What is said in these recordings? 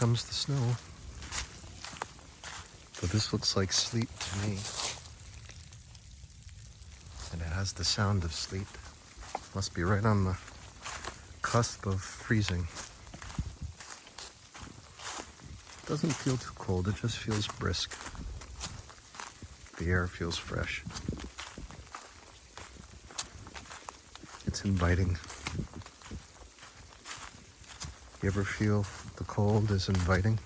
comes the snow. But this looks like sleet to me. And it has the sound of sleet. Must be right on the cusp of freezing. Doesn't feel too cold, it just feels brisk. The air feels fresh. It's inviting. You ever feel the cold is inviting?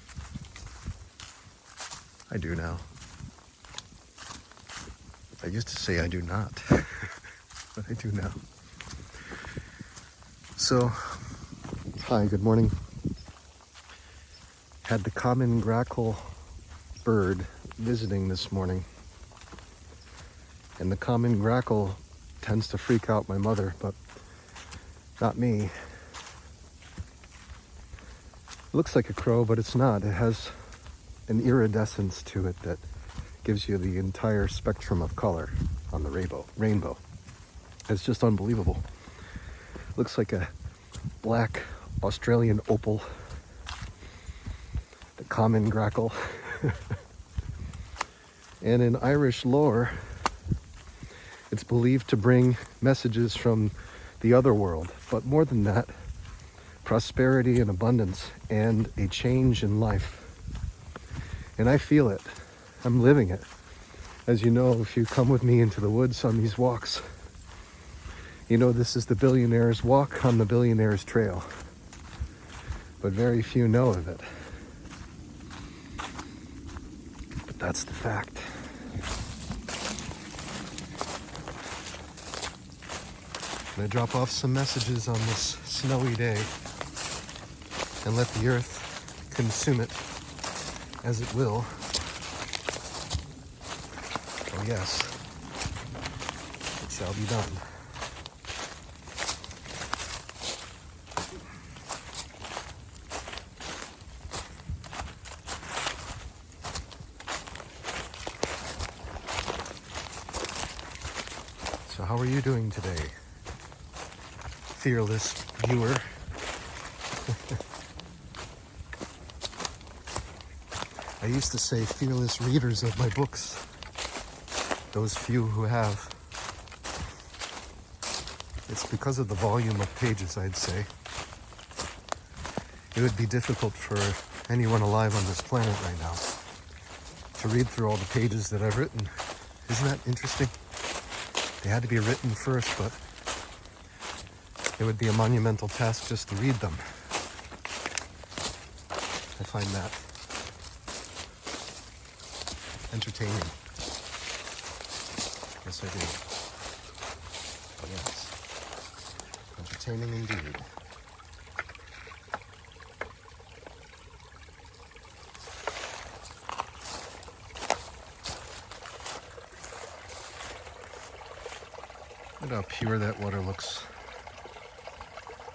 I do now. I used to say I do not, but I do now. So, hi, good morning. Had the common grackle bird visiting this morning. And the common grackle tends to freak out my mother, but not me. It looks like a crow, but it's not. It has an iridescence to it that gives you the entire spectrum of color on the rainbow. It's just unbelievable. Looks like a black Australian opal, the common grackle. And in Irish lore, it's believed to bring messages from the other world, but more than that, prosperity and abundance and a change in life. And I feel it. I'm living it. As you know, if you come with me into the woods on these walks, you know this is the billionaire's walk on the billionaire's trail. But very few know of it. But that's the fact. I'm going to drop off some messages on this snowy day and let the earth consume it as it will. Oh yes, it shall be done. So how are you doing today, fearless viewer? I used to say fearless readers of my books, those few who have. It's because of the volume of pages, I'd say. It would be difficult for anyone alive on this planet right now to read through all the pages that I've written. Isn't that interesting? They had to be written first, but it would be a monumental task just to read them. I find that entertaining. Yes, I do. Yes. Entertaining indeed. Look how pure that water looks.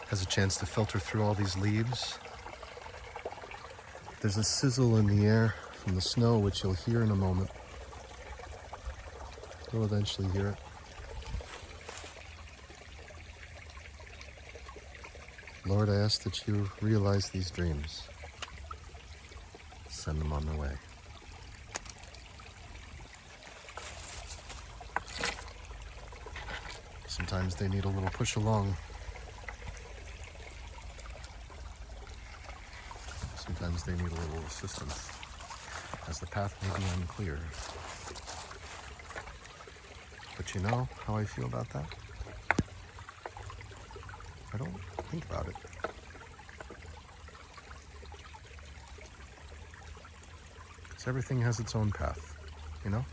Has a chance to filter through all these leaves. There's a sizzle in the air from the snow, which you'll hear in a moment. You'll eventually hear it. Lord, I ask that you realize these dreams. Send them on their way. Sometimes they need a little push along. Sometimes they need a little assistance, as the path may be unclear. But you know how I feel about that? I don't think about it. Because everything has its own path, you know?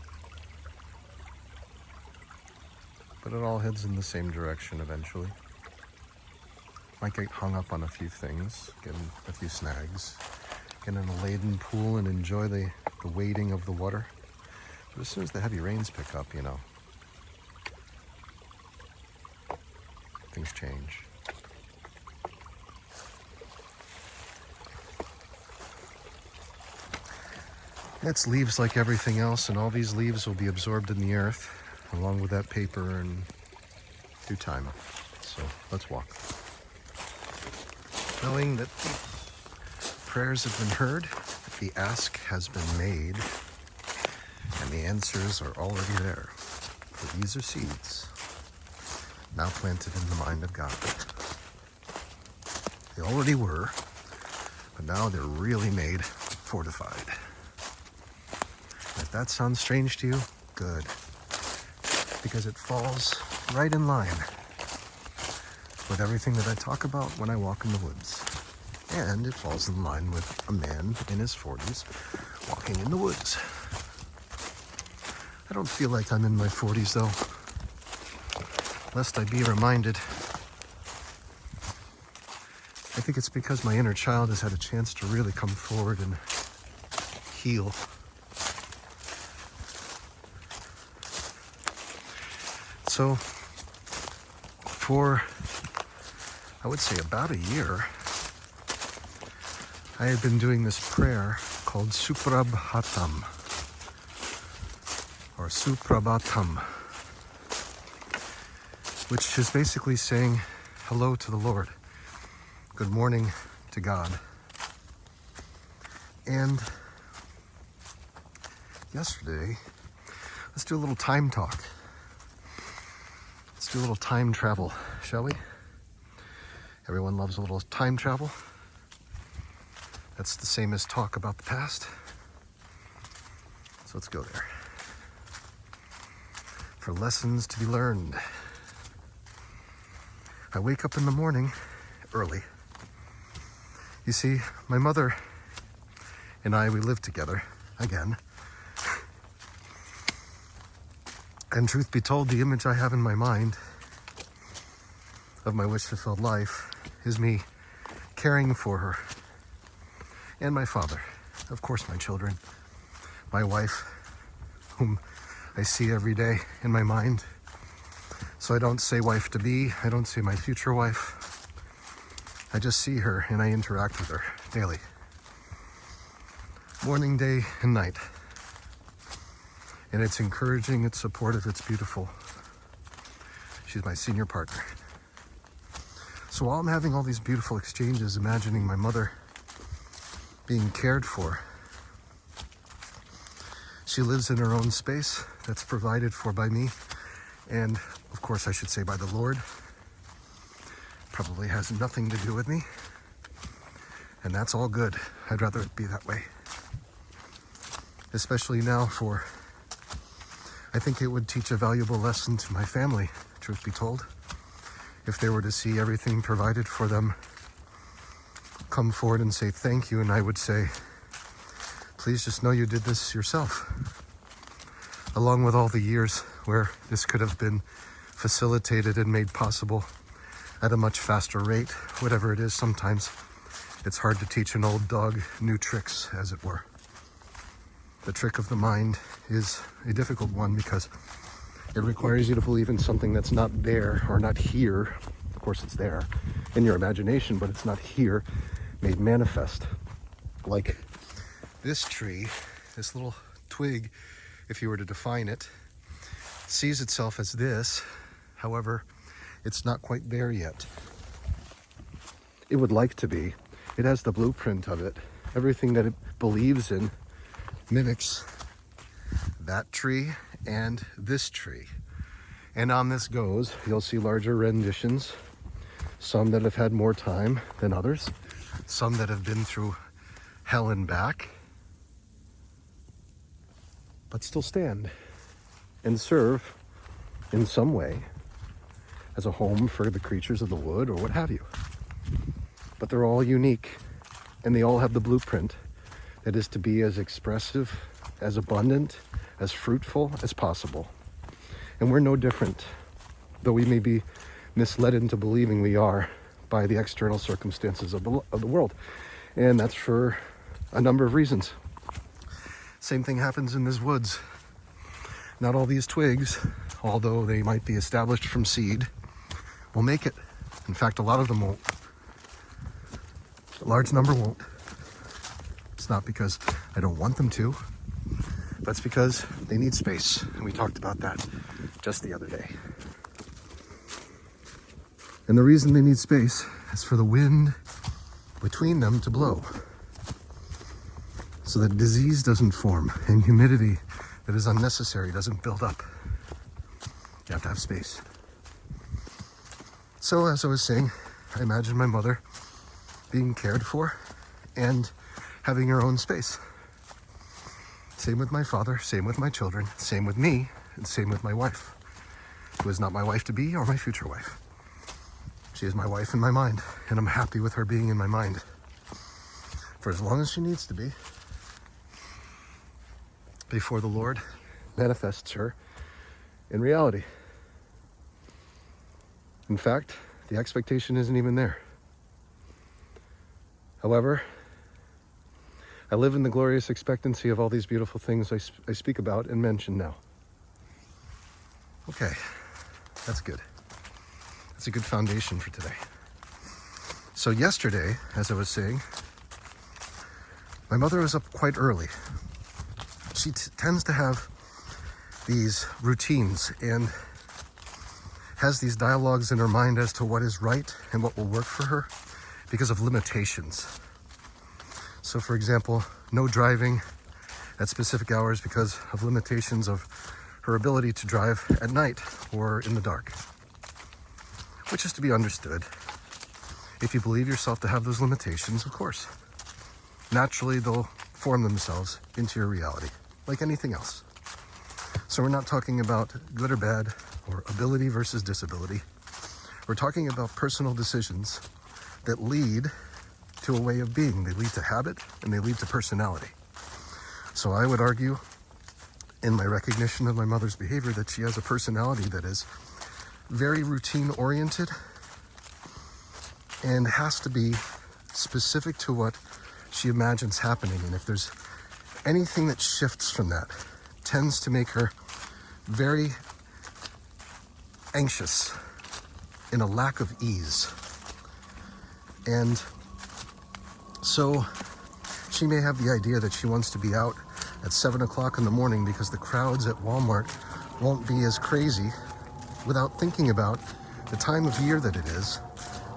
But it all heads in the same direction eventually. Might get hung up on a few things, get in a few snags, get in a laden pool and enjoy the wading of the water. But as soon as the heavy rains pick up, you know, things change. It's leaves like everything else, and all these leaves will be absorbed in the earth, along with that paper in due time. So let's walk. Knowing that prayers have been heard, the ask has been made, and the answers are already there. For these are seeds, now planted in the mind of God. They already were, but now they're really made fortified. If that sounds strange to you, good. Because it falls right in line with everything that I talk about when I walk in the woods. And it falls in line with a man in his 40s walking in the woods. I don't feel like I'm in my 40s though, lest I be reminded. I think it's because my inner child has had a chance to really come forward and heal. So, for, I would say about a year, I had been doing this prayer called Suprabhatam, or Suprabhatam, which is basically saying hello to the Lord, good morning to God. And yesterday, let's do a little time talk. Let's do a little time travel, shall we? Everyone loves a little time travel. That's the same as talk about the past. So let's go there. For lessons to be learned. I wake up in the morning early. You see, my mother and I, we live together again. And truth be told, the image I have in my mind of my wish-fulfilled life is me caring for her and my father, of course my children, my wife, whom I see every day in my mind. So I don't say wife to be, I don't say my future wife. I just see her and I interact with her daily. Morning, day, and night. And it's encouraging, it's supportive, it's beautiful. She's my senior partner. So while I'm having all these beautiful exchanges, imagining my mother being cared for, she lives in her own space that's provided for by me, and of course I should say by the Lord. Probably has nothing to do with me, and that's all good. I'd rather it be that way. Especially now, for I think it would teach a valuable lesson to my family, truth be told, if they were to see everything provided for them come forward and say thank you, and I would say, please just know you did this yourself. Along with all the years where this could have been facilitated and made possible at a much faster rate, whatever it is, sometimes it's hard to teach an old dog new tricks, as it were. The trick of the mind is a difficult one because it requires you to believe in something that's not there or not here. Of course it's there in your imagination, but it's not here, made manifest. Like this tree, this little twig, if you were to define it, sees itself as this. However, it's not quite there yet. It would like to be. It has the blueprint of it. Everything that it believes in mimics that tree and this tree. And on this goes, you'll see larger renditions, some that have had more time than others, some that have been through hell and back, but still stand and serve in some way as a home for the creatures of the wood or what have you. But they're all unique, and they all have the blueprint that is to be as expressive, as abundant, as fruitful as possible. And we're no different, though we may be misled into believing we are by the external circumstances of the world. And that's for a number of reasons. Same thing happens in these woods. Not all these twigs, although they might be established from seed, will make it. In fact, a lot of them won't. A large number won't. It's not because I don't want them to, but it's because they need space. And we talked about that just the other day. And the reason they need space is for the wind between them to blow. so that disease doesn't form and humidity that is unnecessary doesn't build up. You have to have space. So as I was saying, I imagine my mother being cared for and having her own space. Same with my father, same with my children, same with me, and same with my wife, who is not my wife to be or my future wife. She is my wife in my mind, and I'm happy with her being in my mind for as long as she needs to be before the Lord manifests her in reality. In fact, the expectation isn't even there. However, I live in the glorious expectancy of all these beautiful things I speak about and mention now. Okay, that's good. That's a good foundation for today. So yesterday, as I was saying, my mother was up quite early. She tends to have these routines and has these dialogues in her mind as to what is right and what will work for her because of limitations. So for example, no driving at specific hours because of limitations of her ability to drive at night or in the dark, which is to be understood. If you believe yourself to have those limitations, of course, naturally they'll form themselves into your reality, like anything else. So we're not talking about good or bad or ability versus disability. We're talking about personal decisions that lead to a way of being. They lead to habit and they lead to personality. So I would argue in my recognition of my mother's behavior that she has a personality that is very routine oriented and has to be specific to what she imagines happening. And if there's anything that shifts from that, tends to make her very anxious in a lack of ease. And so she may have the idea that she wants to be out at 7 o'clock in the morning because the crowds at Walmart won't be as crazy, without thinking about the time of year that it is,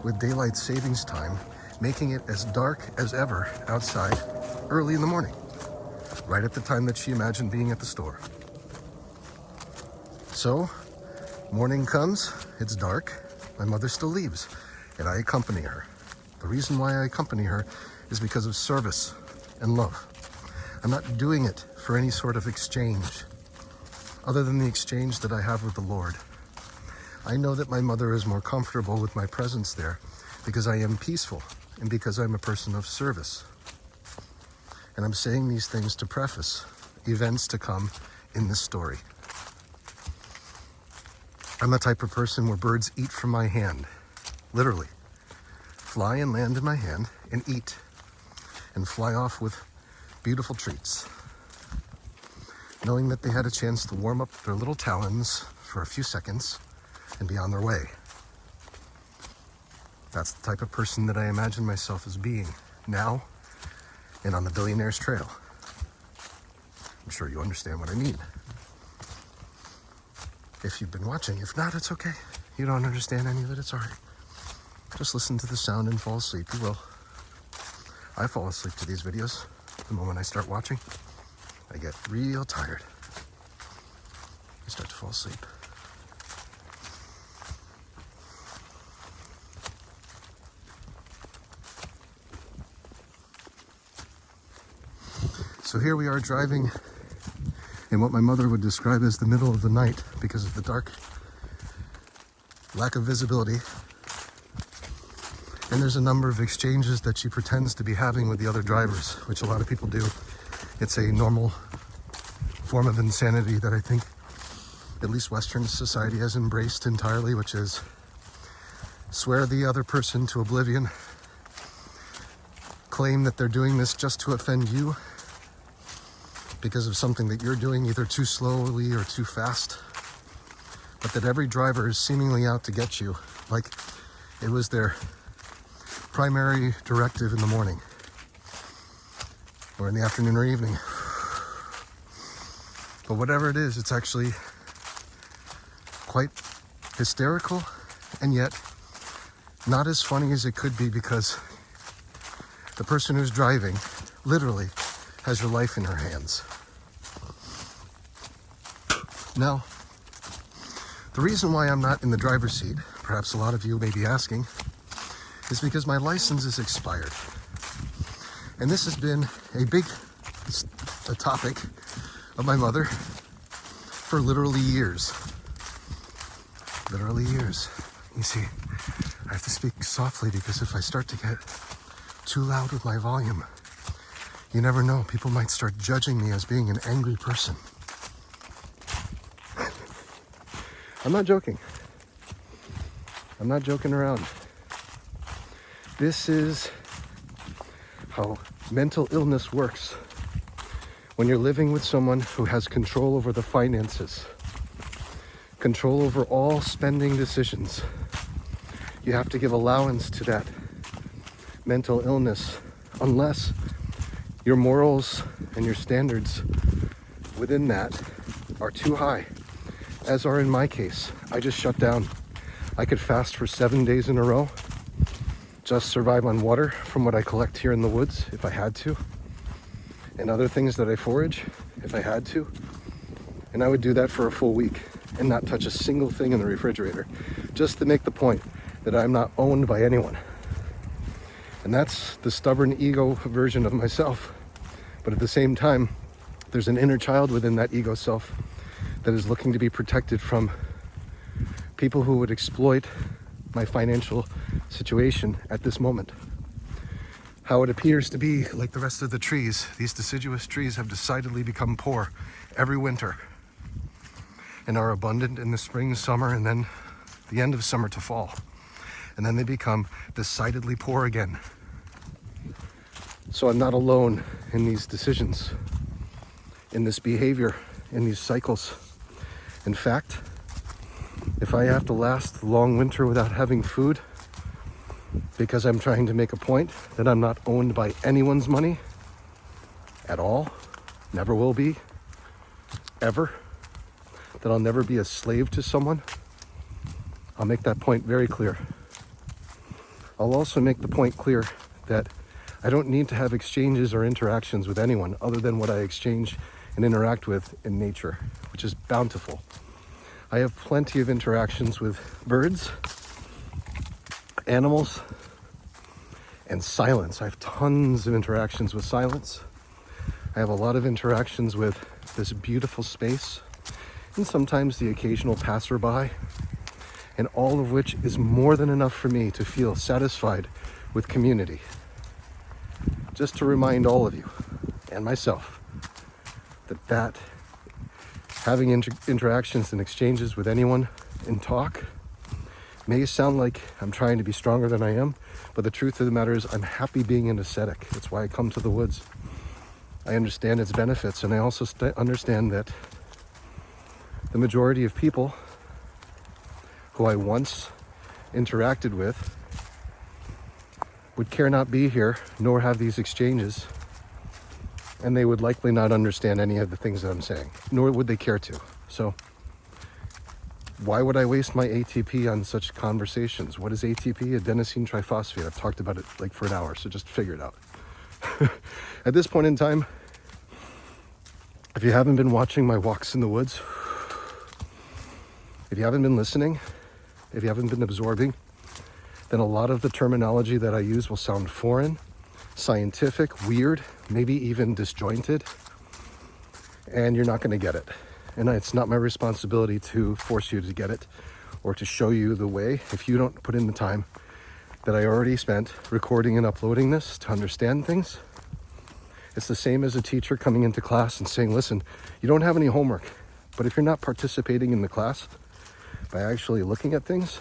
with daylight savings time, making it as dark as ever outside early in the morning, right at the time that she imagined being at the store. So, morning comes, it's dark, my mother still leaves, and I accompany her. The reason why I accompany her is because of service and love. I'm not doing it for any sort of exchange, other than the exchange that I have with the Lord. I know that my mother is more comfortable with my presence there because I am peaceful and because I'm a person of service. And I'm saying these things to preface events to come in this story. I'm the type of person where birds eat from my hand, literally. Fly and land in my hand and eat and fly off with beautiful treats, knowing that they had a chance to warm up their little talons for a few seconds and be on their way. That's the type of person that I imagine myself as being now and on the Billionaire's Trail. I'm sure you understand what I mean. If you've been watching, if not, it's okay. You don't understand any of it, it's all right. Just listen to the sound and fall asleep. You will. I fall asleep to these videos. The moment I start watching, I get real tired. I start to fall asleep. So here we are driving in what my mother would describe as the middle of the night because of the dark, lack of visibility. And there's a number of exchanges that she pretends to be having with the other drivers, which a lot of people do. It's a normal form of insanity that I think at least Western society has embraced entirely, which is swear the other person to oblivion, claim that they're doing this just to offend you because of something that you're doing either too slowly or too fast, but that every driver is seemingly out to get you, like it was their primary directive in the morning or in the afternoon or evening. But whatever it is, it's actually quite hysterical and yet not as funny as it could be, because the person who's driving literally has your life in her hands. Now, the reason why I'm not in the driver's seat, perhaps a lot of you may be asking, is because my license is expired. And this has been a topic of my mother for literally years. Literally years. You see, I have to speak softly because if I start to get too loud with my volume, you never know, people might start judging me as being an angry person. I'm not joking. I'm not joking around. This is how mental illness works when you're living with someone who has control over the finances, control over all spending decisions. You have to give allowance to that mental illness unless your morals and your standards within that are too high, as are in my case. I just shut down. I could fast for 7 days in a row, just survive on water from what I collect here in the woods if I had to, and other things that I forage if I had to. And I would do that for a full week and not touch a single thing in the refrigerator, just to make the point that I'm not owned by anyone. And that's the stubborn ego version of myself. But at the same time, there's an inner child within that ego self that is looking to be protected from people who would exploit my financial situation at this moment. How it appears to be like the rest of the trees, these deciduous trees have decidedly become poor every winter and are abundant in the spring, summer, and then the end of summer to fall. And then they become decidedly poor again. So I'm not alone in these decisions, in this behavior, in these cycles. In fact, if I have to last the long winter without having food because I'm trying to make a point that I'm not owned by anyone's money at all, never will be, ever, that I'll never be a slave to someone, I'll make that point very clear. I'll also make the point clear that I don't need to have exchanges or interactions with anyone other than what I exchange and interact with in nature, which is bountiful. I have plenty of interactions with birds, animals, and silence. I have tons of interactions with silence. I have a lot of interactions with this beautiful space and sometimes the occasional passerby, and all of which is more than enough for me to feel satisfied with community. Just to remind all of you and myself that having interactions and exchanges with anyone in talk may sound like I'm trying to be stronger than I am, but the truth of the matter is I'm happy being an ascetic. That's why I come to the woods. I understand its benefits, and I also understand that the majority of people who I once interacted with would care not be here, nor have these exchanges, and they would likely not understand any of the things that I'm saying, nor would they care to. So why would I waste my ATP on such conversations? What is ATP? Adenosine triphosphate. I've talked about it like for an hour, so just figure it out. At this point in time, if you haven't been watching my walks in the woods, if you haven't been listening, if you haven't been absorbing, then a lot of the terminology that I use will sound foreign, scientific, weird, maybe even disjointed, and you're not going to get it. And it's not my responsibility to force you to get it or to show you the way if you don't put in the time that I already spent recording and uploading this to understand things. It's the same as a teacher coming into class and saying, listen, you don't have any homework, but if you're not participating in the class by actually looking at things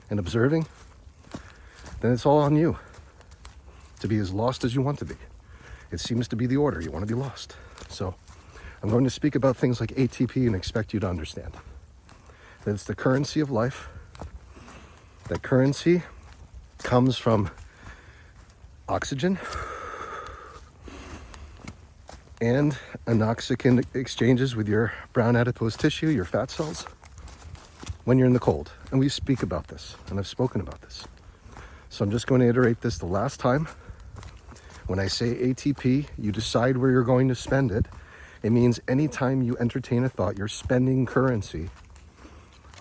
and observing, then it's all on you to be as lost as you want to be. It seems to be the order. You want to be lost. So I'm going to speak about things like ATP and expect you to understand that it's the currency of life. That currency comes from oxygen and anoxic exchanges with your brown adipose tissue, your fat cells, when you're in the cold. And we speak about this, and I've spoken about this. So I'm just going to iterate this the last time. When I say ATP, you decide where you're going to spend it. It means anytime you entertain a thought, you're spending currency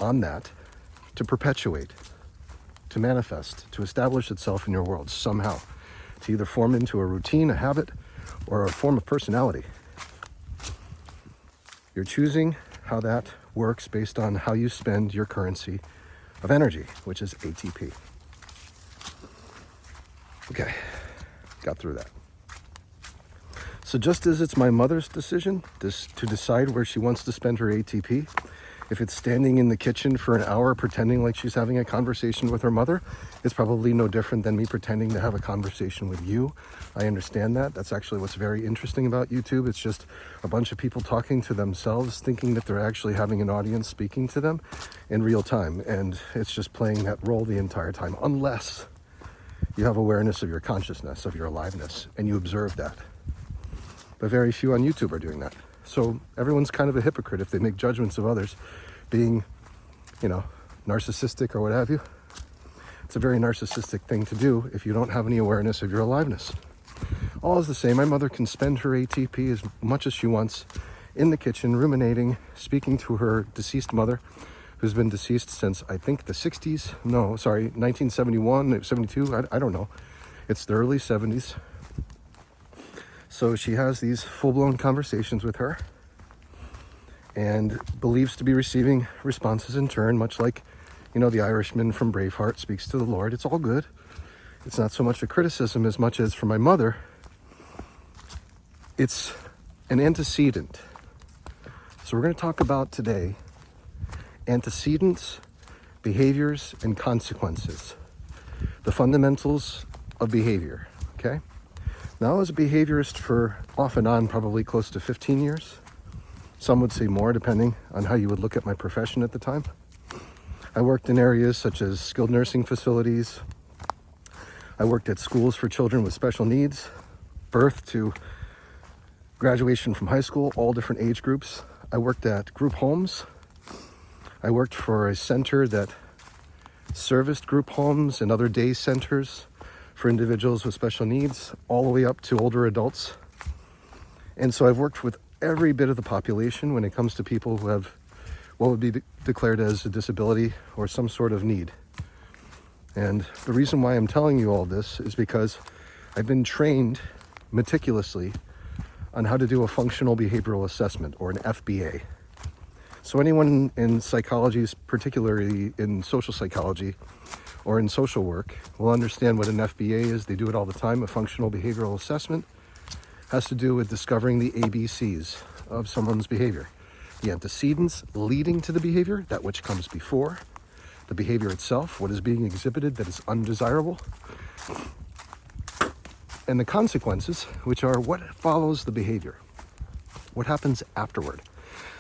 on that to perpetuate, to manifest, to establish itself in your world somehow, to either form into a routine, a habit, or a form of personality. You're choosing how that works based on how you spend your currency of energy, which is ATP. Okay, got through that. So just as it's my mother's decision to decide where she wants to spend her ATP, if it's standing in the kitchen for an hour pretending like she's having a conversation with her mother, it's probably no different than me pretending to have a conversation with you. I understand that. That's actually what's very interesting about YouTube. It's just a bunch of people talking to themselves, thinking that they're actually having an audience speaking to them in real time. And it's just playing that role the entire time, unless you have awareness of your consciousness, of your aliveness, and you observe that. But very few on YouTube are doing that. So everyone's kind of a hypocrite if they make judgments of others being, narcissistic or what have you. It's a very narcissistic thing to do if you don't have any awareness of your aliveness. All is the same. My mother can spend her ATP as much as she wants in the kitchen, ruminating, speaking to her deceased mother, who's been deceased since, I think, the 60s. No, sorry, 1971, 72, I don't know. It's the early 70s. So she has these full-blown conversations with her and believes to be receiving responses in turn, much like, the Irishman from Braveheart speaks to the Lord. It's all good. It's not so much a criticism as much as for my mother, it's an antecedent. So we're going to talk about today antecedents, behaviors, and consequences. The fundamentals of behavior, okay? Now, I was a behaviorist for off and on probably close to 15 years. Some would say more, depending on how you would look at my profession at the time. I worked in areas such as skilled nursing facilities. I worked at schools for children with special needs, birth to graduation from high school, all different age groups. I worked at group homes. I worked for a center that serviced group homes and other day centers for individuals with special needs, all the way up to older adults. And so I've worked with every bit of the population when it comes to people who have what would be declared as a disability or some sort of need. And the reason why I'm telling you all this is because I've been trained meticulously on how to do a functional behavioral assessment, or an FBA. So anyone in psychology, particularly in social psychology or in social work, will understand what an FBA is. They do it all the time. A functional behavioral assessment has to do with discovering the ABCs of someone's behavior. The antecedents leading to the behavior, that which comes before the behavior itself, what is being exhibited that is undesirable, and the consequences, which are what follows the behavior. What happens afterward?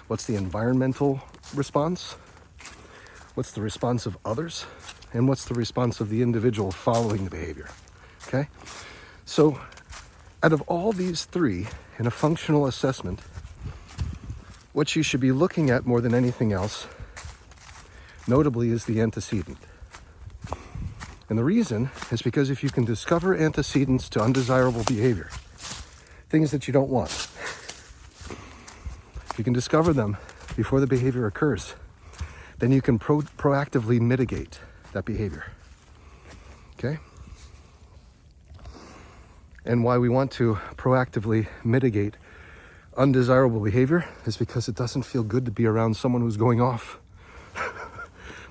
What's the environmental response? What's the response of others? And what's the response of the individual following the behavior? Okay? So, out of all these three, in a functional assessment, what you should be looking at more than anything else, notably, is the antecedent. And the reason is because if you can discover antecedents to undesirable behavior, things that you don't want, if you can discover them before the behavior occurs, then you can proactively mitigate that behavior. Okay? And why we want to proactively mitigate undesirable behavior is because it doesn't feel good to be around someone who's going off.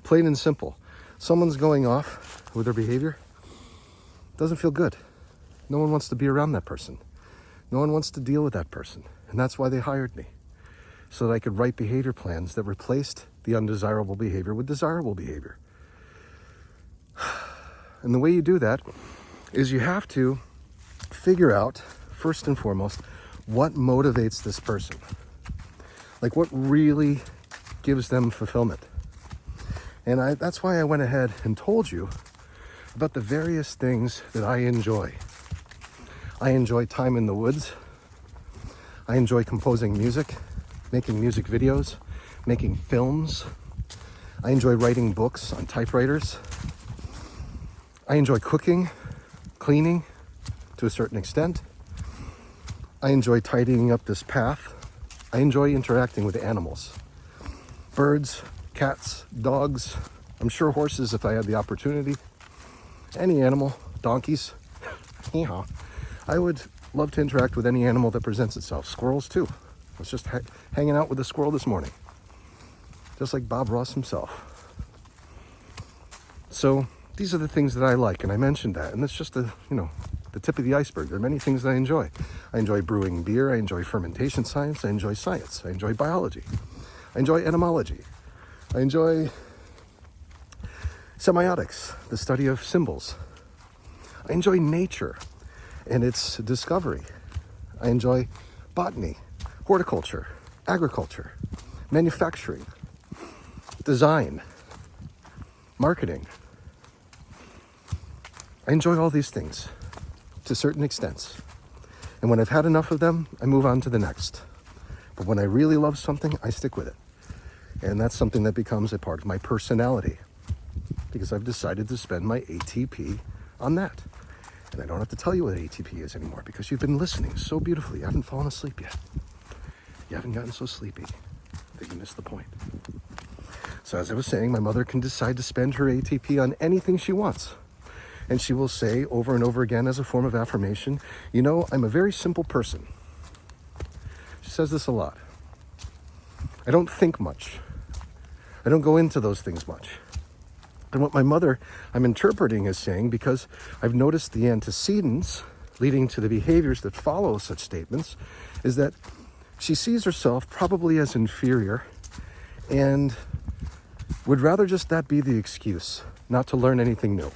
Plain and simple. Someone's going off with their behavior. Doesn't feel good. No one wants to be around that person. No one wants to deal with that person. And that's why they hired me, so that I could write behavior plans that replaced the undesirable behavior with desirable behavior. And the way you do that is you have to figure out, first and foremost, what motivates this person. Like, what really gives them fulfillment. And that's why I went ahead and told you about the various things that I enjoy. I enjoy time in the woods. I enjoy composing music, making music videos, making films. I enjoy writing books on typewriters. I enjoy cooking, cleaning, to a certain extent. I enjoy tidying up this path. I enjoy interacting with animals. Birds, cats, dogs, I'm sure horses if I had the opportunity. Any animal, donkeys. Yeehaw. I would love to interact with any animal that presents itself. Squirrels too. I was just hanging out with a squirrel this morning. Just like Bob Ross himself. So these are the things that I like, and I mentioned that, and that's just the tip of the iceberg. There are many things that I enjoy. I enjoy brewing beer, I enjoy fermentation science, I enjoy science, I enjoy biology, I enjoy etymology, I enjoy semiotics, the study of symbols. I enjoy nature and its discovery. I enjoy botany, horticulture, agriculture, manufacturing, design, marketing. I enjoy all these things to certain extents. And when I've had enough of them, I move on to the next. But when I really love something, I stick with it. And that's something that becomes a part of my personality, because I've decided to spend my ATP on that. And I don't have to tell you what ATP is anymore, because you've been listening so beautifully. You haven't fallen asleep yet. You haven't gotten so sleepy that you missed the point. So as I was saying, my mother can decide to spend her ATP on anything she wants. And she will say over and over again as a form of affirmation, you know, I'm a very simple person. She says this a lot. I don't think much. I don't go into those things much. And what my mother, I'm interpreting as saying, because I've noticed the antecedents leading to the behaviors that follow such statements, is that she sees herself probably as inferior and would rather just that be the excuse, not to learn anything new.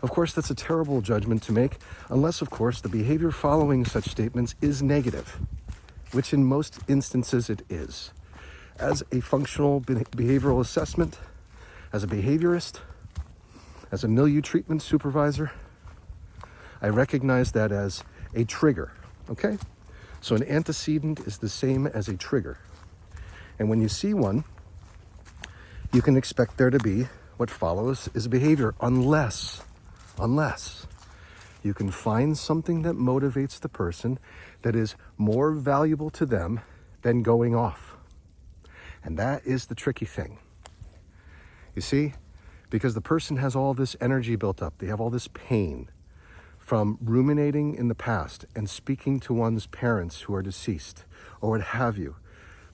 Of course, that's a terrible judgment to make, unless, of course, the behavior following such statements is negative, which in most instances it is. As a functional behavioral assessment, as a behaviorist, as a milieu treatment supervisor, I recognize that as a trigger, okay? So an antecedent is the same as a trigger. And when you see one, you can expect there to be what follows is a behavior, unless you can find something that motivates the person that is more valuable to them than going off. And that is the tricky thing. You see, because the person has all this energy built up, they have all this pain from ruminating in the past and speaking to one's parents who are deceased, or what have you,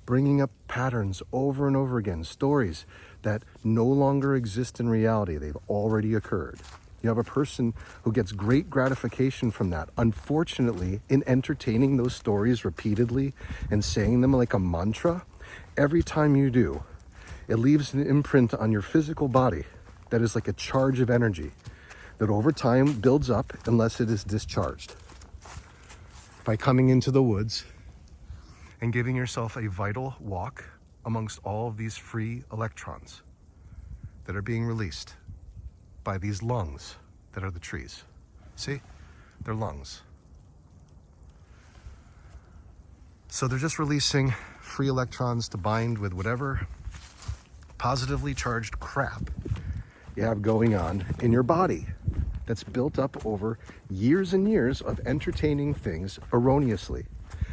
bringing up patterns over and over again, stories that no longer exist in reality, they've already occurred. You have a person who gets great gratification from that. Unfortunately, in entertaining those stories repeatedly and saying them like a mantra, every time you do, it leaves an imprint on your physical body that is like a charge of energy that over time builds up unless it is discharged. By coming into the woods and giving yourself a vital walk amongst all of these free electrons that are being released by these lungs that are the trees. See? They're lungs. So they're just releasing free electrons to bind with whatever positively charged crap you have going on in your body that's built up over years and years of entertaining things erroneously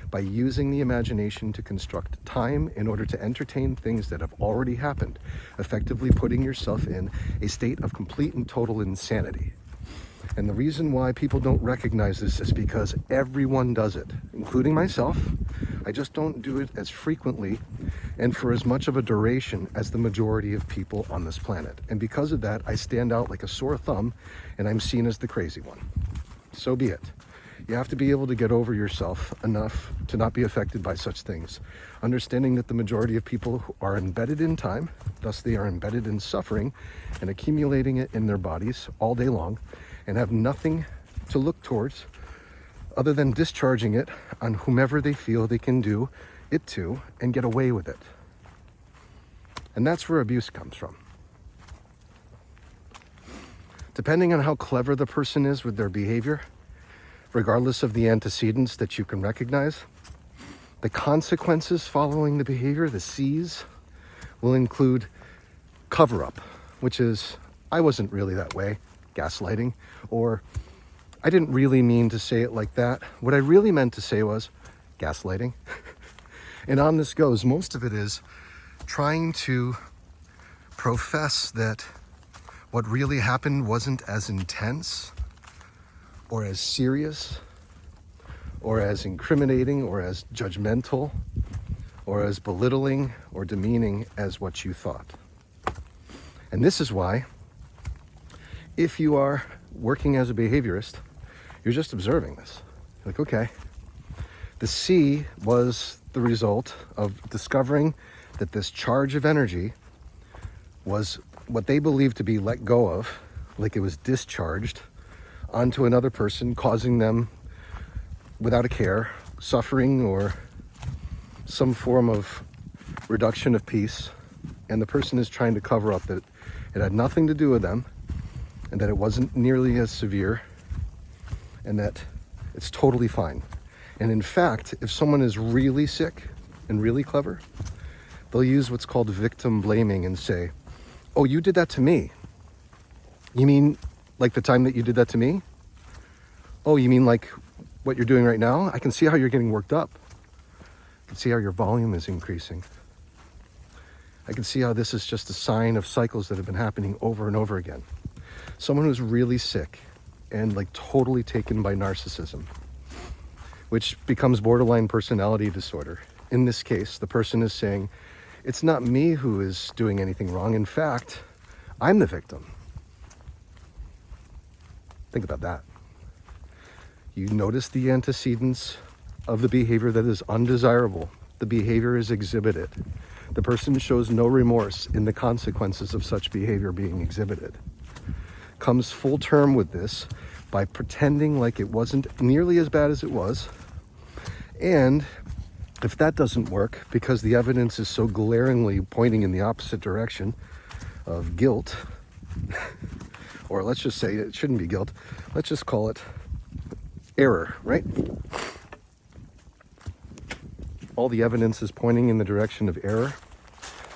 by using the imagination to construct time in order to entertain things that have already happened, effectively putting yourself in a state of complete and total insanity. And the reason why people don't recognize this is because everyone does it, including myself. I just don't do it as frequently and for as much of a duration as the majority of people on this planet. And because of that, I stand out like a sore thumb and I'm seen as the crazy one. So be it. You have to be able to get over yourself enough to not be affected by such things. Understanding that the majority of people are embedded in time, thus they are embedded in suffering and accumulating it in their bodies all day long and have nothing to look towards other than discharging it on whomever they feel they can do it to and get away with it. And that's where abuse comes from. Depending on how clever the person is with their behavior, regardless of the antecedents that you can recognize, the consequences following the behavior, the C's, will include cover-up, which is, I wasn't really that way, gaslighting, or I didn't really mean to say it like that. What I really meant to say was gaslighting. And on this goes, most of it is trying to profess that what really happened wasn't as intense or as serious or as incriminating or as judgmental or as belittling or demeaning as what you thought. And this is why, if you are working as a behaviorist, you're just observing this. You're like, okay, the C was the result of discovering that this charge of energy was what they believed to be let go of, like it was discharged onto another person, causing them, without a care, suffering or some form of reduction of peace. And the person is trying to cover up that it had nothing to do with them, and that it wasn't nearly as severe, and that it's totally fine. And in fact, if someone is really sick and really clever, they'll use what's called victim blaming and say, oh, you did that to me. You mean like the time that you did that to me? Oh, you mean like what you're doing right now? I can see how you're getting worked up. I can see how your volume is increasing. I can see how this is just a sign of cycles that have been happening over and over again. Someone who's really sick and like totally taken by narcissism, which becomes borderline personality disorder. In this case, the person is saying, it's not me who is doing anything wrong. In fact, I'm the victim. Think about that. You notice the antecedents of the behavior that is undesirable. The behavior is exhibited. The person shows no remorse in the consequences of such behavior being exhibited. Comes full term with this by pretending like it wasn't nearly as bad as it was. And if that doesn't work, because the evidence is so glaringly pointing in the opposite direction of guilt, or let's just say it shouldn't be guilt, let's just call it error, right? All the evidence is pointing in the direction of error,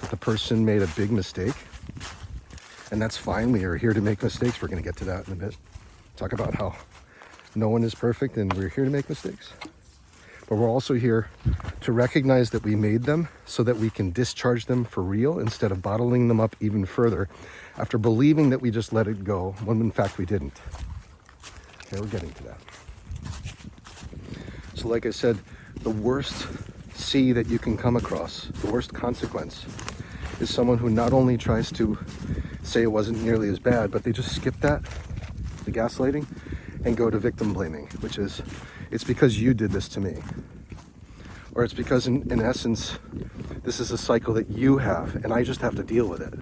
that the person made a big mistake. And that's fine. We are here to make mistakes. We're going to get to that in a bit. Talk about how no one is perfect and we're here to make mistakes. But we're also here to recognize that we made them so that we can discharge them for real instead of bottling them up even further after believing that we just let it go when in fact we didn't. Okay, we're getting to that. So like I said, the worst C that you can come across, the worst consequence, is someone who not only tries to say it wasn't nearly as bad, but they just skip that, the gaslighting, and go to victim blaming, which is, it's because you did this to me. Or it's because in essence, this is a cycle that you have, and I just have to deal with it.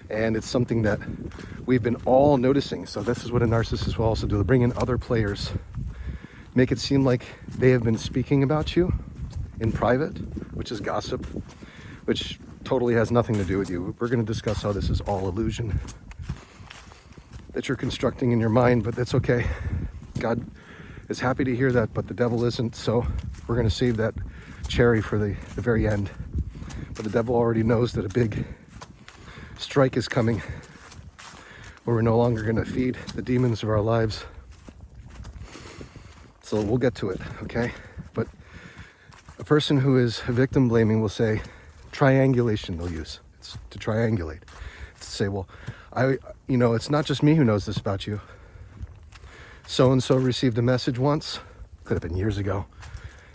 And it's something that we've been all noticing. So this is what a narcissist will also do. They'll bring in other players, make it seem like they have been speaking about you in private, which is gossip, which totally has nothing to do with you. We're going to discuss how this is all illusion that you're constructing in your mind, but that's okay. God is happy to hear that, but the devil isn't, so we're going to save that cherry for the very end. But the devil already knows that a big strike is coming, where we're no longer going to feed the demons of our lives. So we'll get to it, okay? But a person who is victim blaming will say, triangulation they'll use. It's to triangulate. To say, well, it's not just me who knows this about you. So-and-so received a message once. Could have been years ago.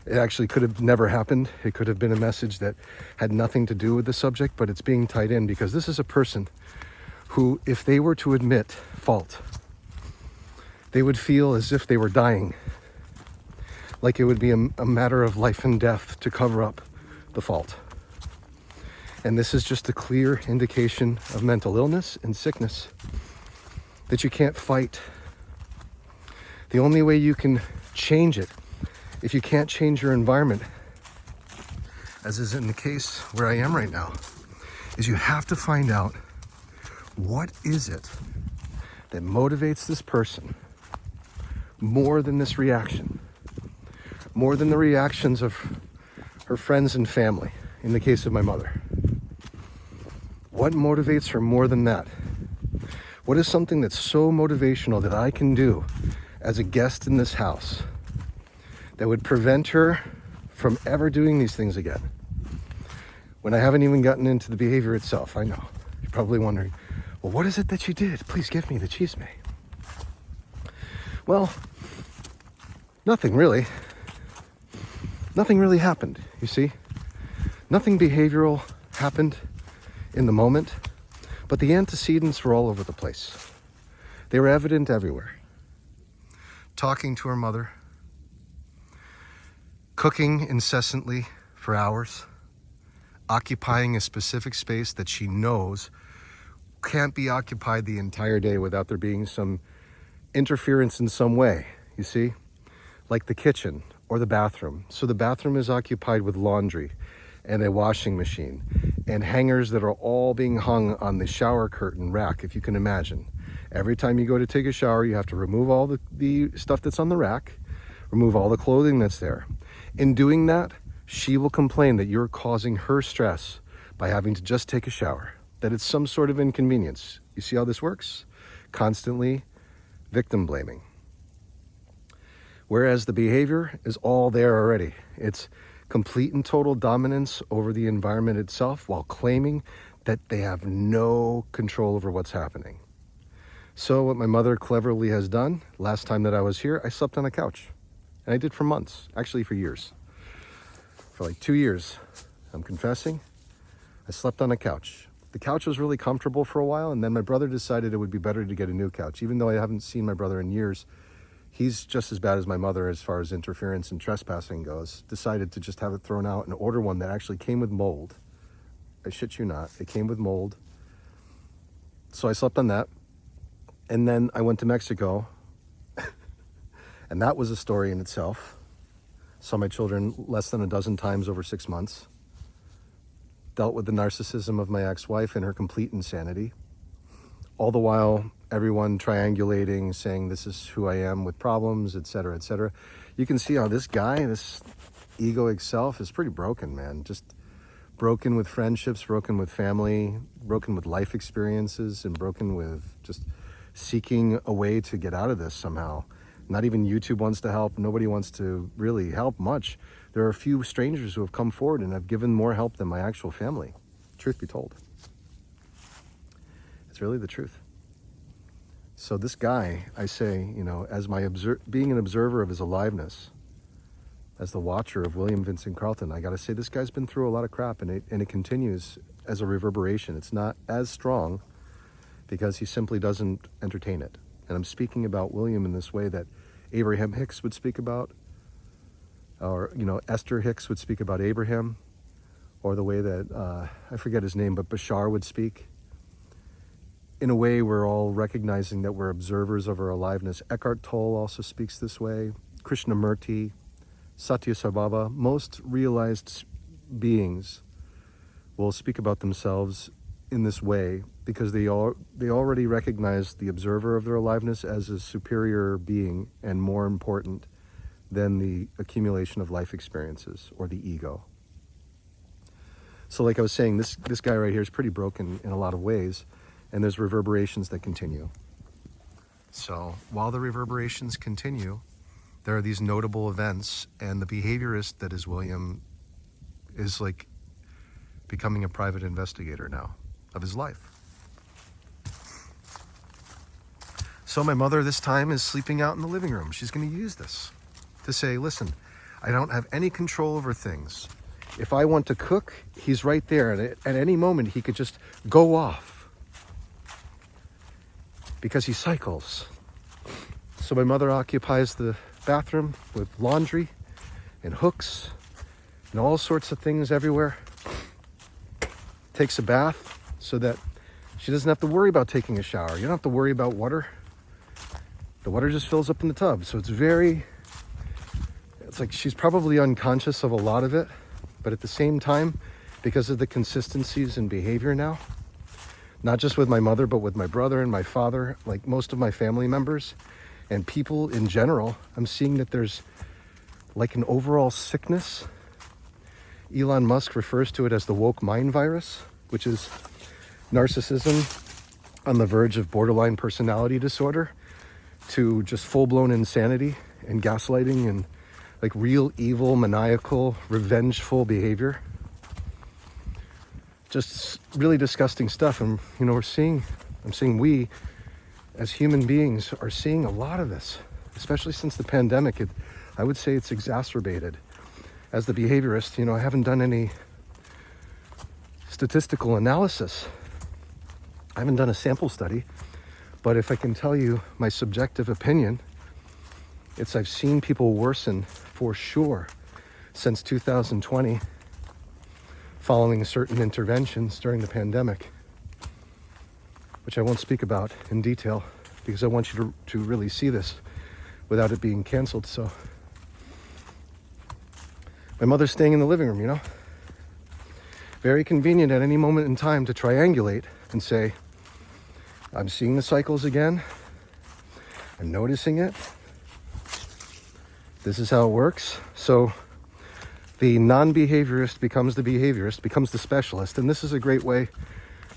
It actually could have never happened. It could have been a message that had nothing to do with the subject, but it's being tied in because this is a person who, if they were to admit fault, they would feel as if they were dying. Like it would be a matter of life and death to cover up the fault. And this is just a clear indication of mental illness and sickness that you can't fight. The only way you can change it, if you can't change your environment, as is in the case where I am right now, is you have to find out what is it that motivates this person more than this reaction, more than the reactions of her friends and family, in the case of my mother. What motivates her more than that? What is something that's so motivational that I can do as a guest in this house that would prevent her from ever doing these things again? When I haven't even gotten into the behavior itself, I know. You're probably wondering, well, what is it that you did? Please give me the chisme. Well, nothing really. Nothing really happened, you see? Nothing behavioral happened in the moment, but the antecedents were all over the place. They were evident everywhere. Talking to her mother, cooking incessantly for hours, occupying a specific space that she knows can't be occupied the entire day without there being some interference in some way, you see? Like the kitchen or the bathroom. So the bathroom is occupied with laundry and a washing machine and hangers that are all being hung on the shower curtain rack, if you can imagine. Every time you go to take a shower, you have to remove all the stuff that's on the rack, remove all the clothing that's there. In doing that, she will complain that you're causing her stress by having to just take a shower, that it's some sort of inconvenience. You see how this works? Constantly victim blaming. Whereas the behavior is all there already. It's complete and total dominance over the environment itself while claiming that they have no control over what's happening. So what my mother cleverly has done, last time that I was here, I slept on a couch. And I did for months, actually for years. For like 2 years, I'm confessing, I slept on a couch. The couch was really comfortable for a while, and then my brother decided it would be better to get a new couch. Even though I haven't seen my brother in years, he's just as bad as my mother as far as interference and trespassing goes. Decided to just have it thrown out and order one that actually came with mold. I shit you not, it came with mold. So I slept on that. And then I went to Mexico, and that was a story in itself. Saw my children less than a dozen times over 6 months. Dealt with the narcissism of my ex-wife and her complete insanity. All the while, everyone triangulating, saying this is who I am with problems, etc., etc. You can see how this guy, this egoic self, is pretty broken, man. Just broken with friendships, broken with family, broken with life experiences, and broken with just seeking a way to get out of this somehow. Not even YouTube wants to help. Nobody wants to really help much. There are a few strangers who have come forward and have given more help than my actual family. Truth be told. It's really the truth. So this guy, I say, you know, as my being an observer of his aliveness, as the watcher of William Vincent Carlton, I got to say this guy's been through a lot of crap, and it continues as a reverberation. It's not as strong because he simply doesn't entertain it. And I'm speaking about William in this way that Abraham Hicks would speak about, or, you know, Esther Hicks would speak about Abraham, or the way that, I forget his name, but Bashar would speak. In a way, we're all recognizing that we're observers of our aliveness. Eckhart Tolle also speaks this way. Krishnamurti, Satya Sai Baba, most realized beings will speak about themselves in this way because they already recognize the observer of their aliveness as a superior being and more important than the accumulation of life experiences or the ego. So like I was saying, this guy right here is pretty broken in a lot of ways, and there's reverberations that continue. So while the reverberations continue, there are these notable events, and the behaviorist that is William is like becoming a private investigator now of his life. So my mother this time is sleeping out in the living room. She's going to use this to say, listen, I don't have any control over things. If I want to cook, he's right there. And at any moment, he could just go off because he cycles. So my mother occupies the bathroom with laundry and hooks and all sorts of things everywhere. Takes a bath so that she doesn't have to worry about taking a shower. You don't have to worry about water. The water just fills up in the tub. So it's like she's probably unconscious of a lot of it. But at the same time, because of the consistencies in behavior now, not just with my mother, but with my brother and my father, like most of my family members and people in general, I'm seeing that there's like an overall sickness. Elon Musk refers to it as the woke mind virus, which is narcissism on the verge of borderline personality disorder to just full-blown insanity and gaslighting and like real evil, maniacal, revengeful behavior. Just really disgusting stuff. And I'm seeing we as human beings are seeing a lot of this, especially since the pandemic. I would say it's exacerbated. As the behaviorist, I haven't done any statistical analysis. I haven't done a sample study, but if I can tell you my subjective opinion, I've seen people worsen for sure since 2020 following certain interventions during the pandemic, which I won't speak about in detail because I want you to really see this without it being canceled. So my mother's staying in the living room, very convenient at any moment in time to triangulate and say, I'm seeing the cycles again. I'm noticing it. This is how it works. So the non-behaviorist becomes the behaviorist, becomes the specialist. And this is a great way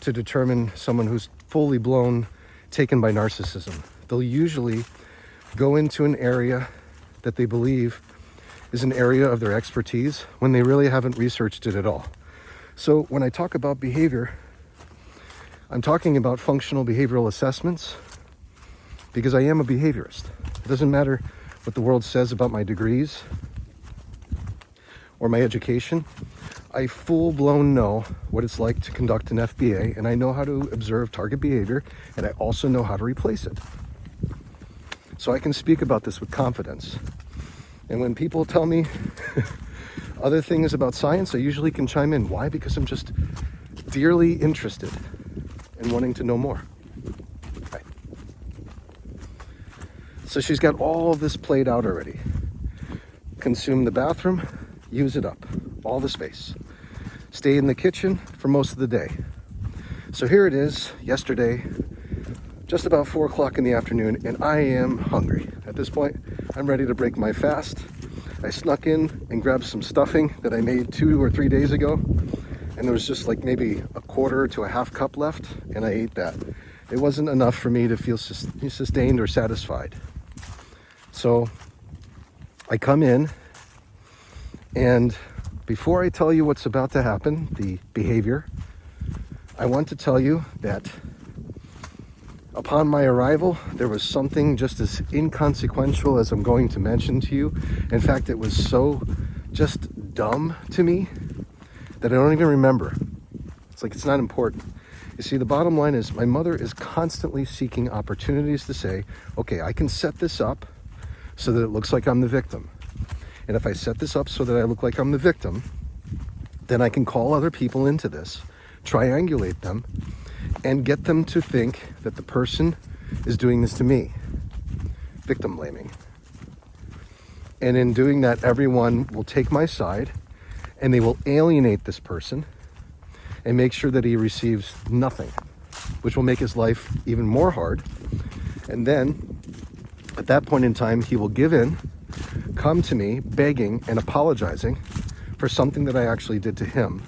to determine someone who's fully blown, taken by narcissism. They'll usually go into an area that they believe is an area of their expertise when they really haven't researched it at all. So when I talk about behavior, I'm talking about functional behavioral assessments because I am a behaviorist. It doesn't matter what the world says about my degrees or my education. I full-blown know what it's like to conduct an FBA, and I know how to observe target behavior, and I also know how to replace it. So I can speak about this with confidence. And when people tell me other things about science, I usually can chime in. Why? Because I'm just dearly interested in wanting to know more. Okay. So she's got all of this played out already. Consume the bathroom, use it up, all the space. Stay in the kitchen for most of the day. So here it is, yesterday, just about 4 o'clock in the afternoon, and I am hungry. At this point, I'm ready to break my fast. I snuck in and grabbed some stuffing that I made 2 or 3 days ago, and there was just like maybe a quarter to a half cup left, and I ate that. It wasn't enough for me to feel sustained or satisfied. So I come in, and before I tell you what's about to happen, the behavior, I want to tell you that upon my arrival, there was something just as inconsequential as I'm going to mention to you. In fact, it was so just dumb to me that I don't even remember. It's like it's not important. You see, the bottom line is my mother is constantly seeking opportunities to say, okay, I can set this up so that it looks like I'm the victim. And if I set this up so that I look like I'm the victim, then I can call other people into this, triangulate them, and get them to think that the person is doing this to me. Victim blaming. And in doing that, everyone will take my side and they will alienate this person and make sure that he receives nothing, which will make his life even more hard. And then at that point in time, he will give in, come to me begging and apologizing for something that I actually did to him,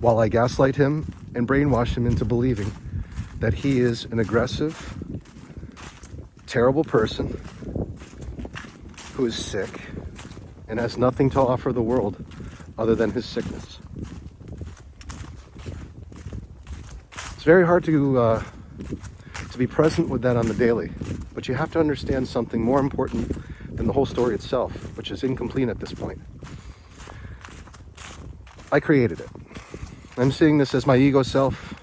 while I gaslight him and brainwash him into believing that he is an aggressive, terrible person who is sick and has nothing to offer the world other than his sickness. It's very hard to be present with that on the daily, but you have to understand something more important than the whole story itself, which is incomplete at this point. I created it. I'm seeing this as my ego self.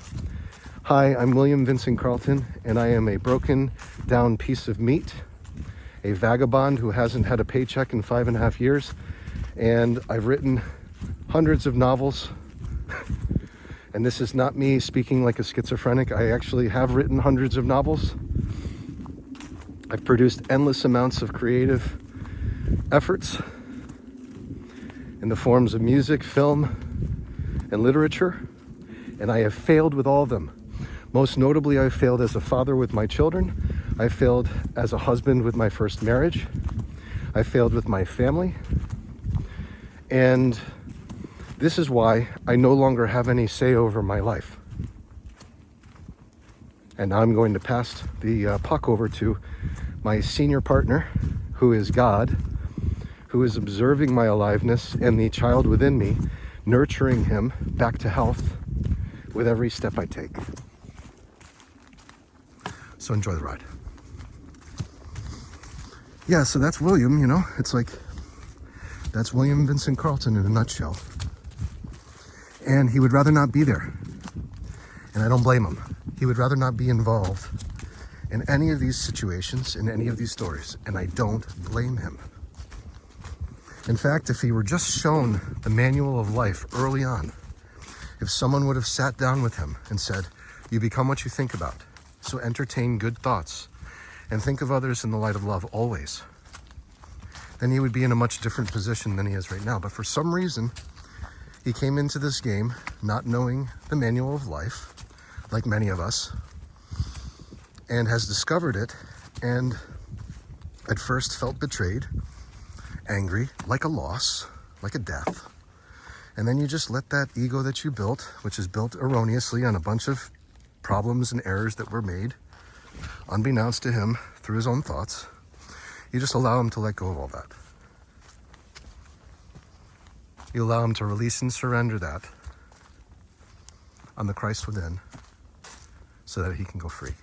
Hi, I'm William Vincent Carlton, and I am a broken down piece of meat, a vagabond who hasn't had a paycheck in 5.5 years, and I've written hundreds of novels. And this is not me speaking like a schizophrenic. I actually have written hundreds of novels. I've produced endless amounts of creative efforts in the forms of music, film, and literature, and I have failed with all of them. Most notably, I failed as a father with my children. I failed as a husband with my first marriage. I failed with my family. And this is why I no longer have any say over my life. And now I'm going to pass the puck over to my senior partner, who is God, who is observing my aliveness and the child within me, nurturing him back to health with every step I take. So enjoy the ride. Yeah, so that's William, you know, it's like, that's William Vincent Carlton in a nutshell. And he would rather not be there. And I don't blame him. He would rather not be involved in any of these situations, in any of these stories, and I don't blame him. In fact, if he were just shown the manual of life early on, if someone would have sat down with him and said, you become what you think about, so entertain good thoughts and think of others in the light of love always, then he would be in a much different position than he is right now. But for some reason, he came into this game not knowing the manual of life, like many of us, and has discovered it, and at first felt betrayed, angry, like a loss, like a death. And then you just let that ego that you built, which is built erroneously on a bunch of problems and errors that were made, unbeknownst to him through his own thoughts, you just allow him to let go of all that. You allow him to release and surrender that on the Christ within so that he can go free.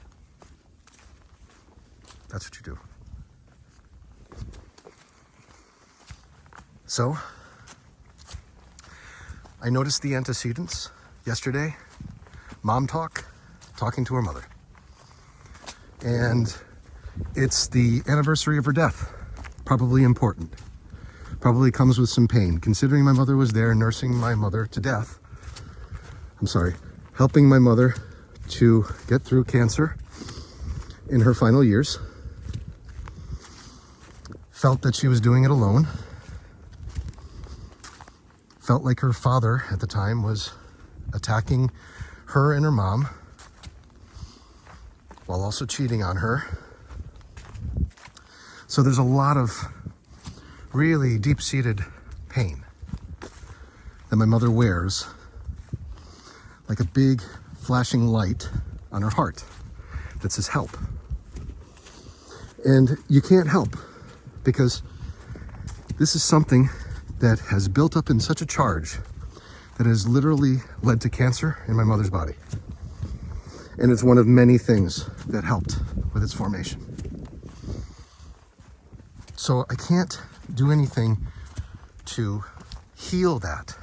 That's what you do. So, I noticed the antecedents yesterday. Mom talking to her mother. And it's the anniversary of her death. Probably important. Probably comes with some pain. Considering my mother was there nursing my mother to death. Helping my mother to get through cancer in her final years. Felt that she was doing it alone. Felt like her father at the time was attacking her and her mom while also cheating on her. So there's a lot of really deep-seated pain that my mother wears like a big flashing light on her heart that says help. And you can't help because this is something that has built up in such a charge that has literally led to cancer in my mother's body. And it's one of many things that helped with its formation. So I can't do anything to heal that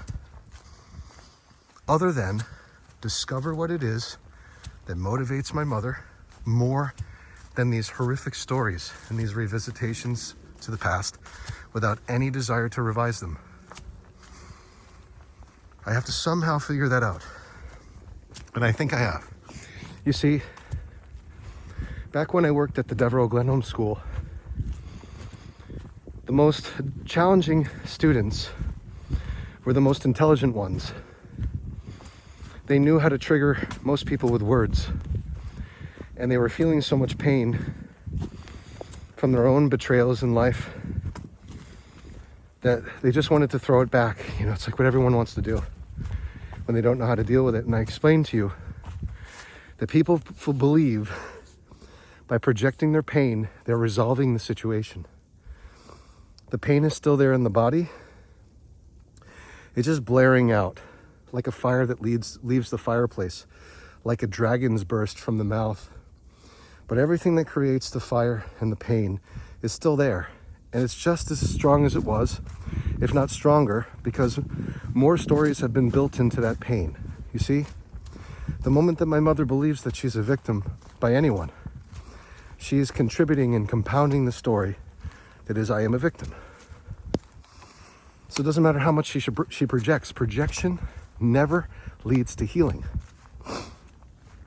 other than discover what it is that motivates my mother more than these horrific stories and these revisitations to the past without any desire to revise them. I have to somehow figure that out. And I think I have. You see, back when I worked at the Devereux Glenholm School, the most challenging students were the most intelligent ones. They knew how to trigger most people with words. And they were feeling so much pain from their own betrayals in life that they just wanted to throw it back. You know, it's like what everyone wants to do when they don't know how to deal with it. And I explained to you that people believe by projecting their pain, they're resolving the situation. The pain is still there in the body. It's just blaring out like a fire that leaves the fireplace, like a dragon's burst from the mouth. But everything that creates the fire and the pain is still there. And it's just as strong as it was, if not stronger, because more stories have been built into that pain. You see, the moment that my mother believes that she's a victim by anyone, she is contributing and compounding the story that is, I am a victim. So it doesn't matter how much she projects. Projection never leads to healing.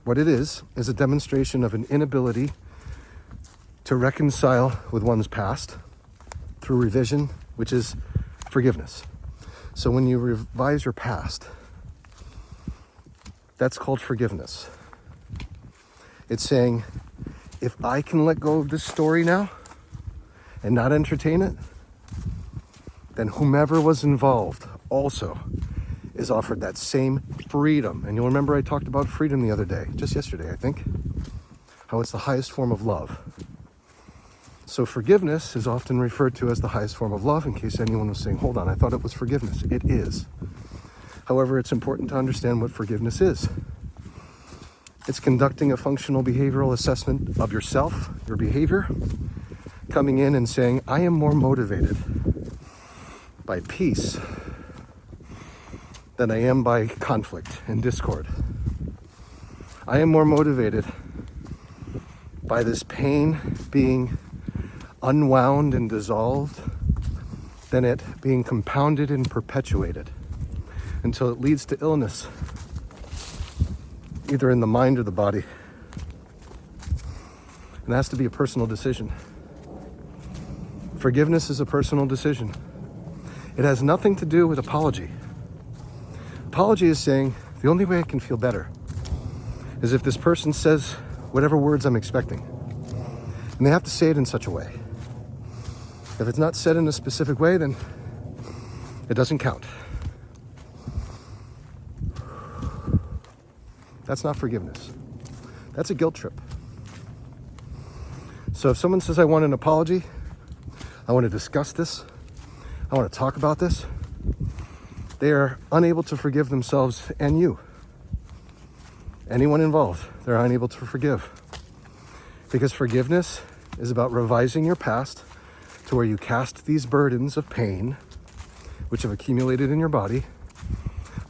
What it is a demonstration of an inability to reconcile with one's past through revision, which is forgiveness. So when you revise your past, that's called forgiveness. It's saying, if I can let go of this story now and not entertain it, then whomever was involved also is offered that same freedom. And you'll remember I talked about freedom the other day, just yesterday, I think. how it's the highest form of love. So forgiveness is often referred to as the highest form of love, in case anyone was saying, hold on, I thought it was forgiveness. It is. However, it's important to understand what forgiveness is. It's conducting a functional behavioral assessment of yourself, your behavior, coming in and saying, I am more motivated by peace than I am by conflict and discord. I am more motivated by this pain being unwound and dissolved than it being compounded and perpetuated until it leads to illness, either in the mind or the body. And it has to be a personal decision. Forgiveness is a personal decision. It has nothing to do with apology. Apology is saying, the only way I can feel better is if this person says whatever words I'm expecting. And they have to say it in such a way. If it's not said in a specific way, then it doesn't count. That's not forgiveness. That's a guilt trip. So if someone says, I want an apology, I want to discuss this, I want to talk about this, they are unable to forgive themselves and you. Anyone involved, they're unable to forgive. Because forgiveness is about revising your past to where you cast these burdens of pain, which have accumulated in your body,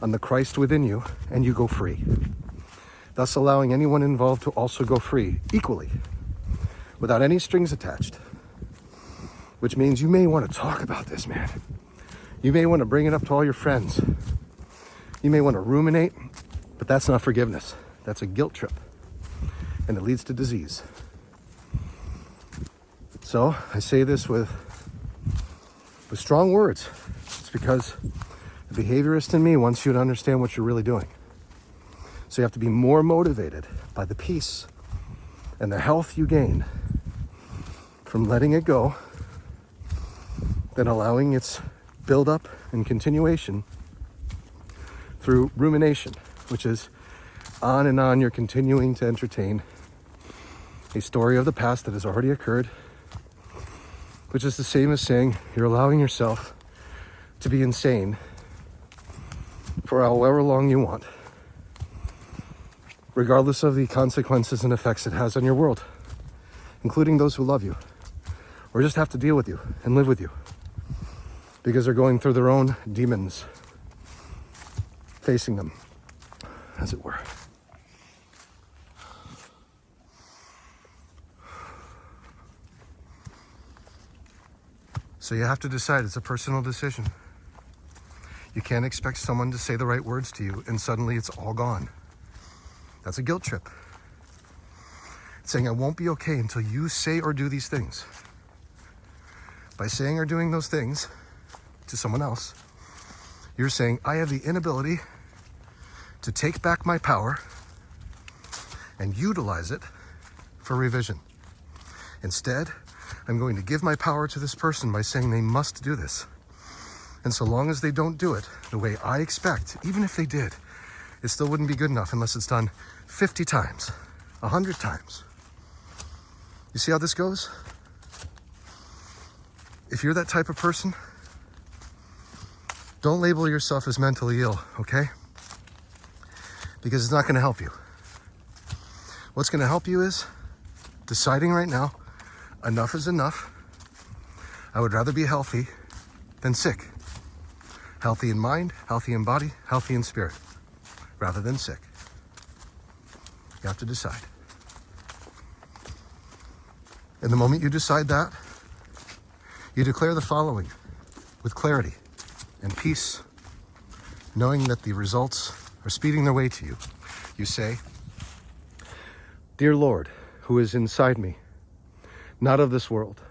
on the Christ within you, and you go free. Thus allowing anyone involved to also go free equally, without any strings attached. Which means you may want to talk about this, man. You may want to bring it up to all your friends. You may want to ruminate, but that's not forgiveness. That's a guilt trip, and it leads to disease. So I say this with strong words. It's because the behaviorist in me wants you to understand what you're really doing. So you have to be more motivated by the peace and the health you gain from letting it go than allowing its build-up and continuation through rumination, which is on and on you're continuing to entertain a story of the past that has already occurred, which is the same as saying you're allowing yourself to be insane for however long you want, regardless of the consequences and effects it has on your world, including those who love you, or just have to deal with you and live with you, because they're going through their own demons, facing them, as it were. So you have to decide. It's a personal decision. You can't expect someone to say the right words to you and suddenly it's all gone. That's a guilt trip. It's saying I won't be okay until you say or do these things. By saying or doing those things to someone else, you're saying I have the inability to take back my power and utilize it for revision. Instead, I'm going to give my power to this person by saying they must do this. And so long as they don't do it the way I expect, even if they did, it still wouldn't be good enough unless it's done 50 times, 100 times. You see how this goes? If you're that type of person, don't label yourself as mentally ill, okay? Because it's not going to help you. What's going to help you is deciding right now, enough is enough. I would rather be healthy than sick. Healthy in mind, healthy in body, healthy in spirit, rather than sick. You have to decide. And the moment you decide that, you declare the following with clarity and peace, knowing that the results are speeding their way to you. You say, Dear Lord, who is inside me, not of this world,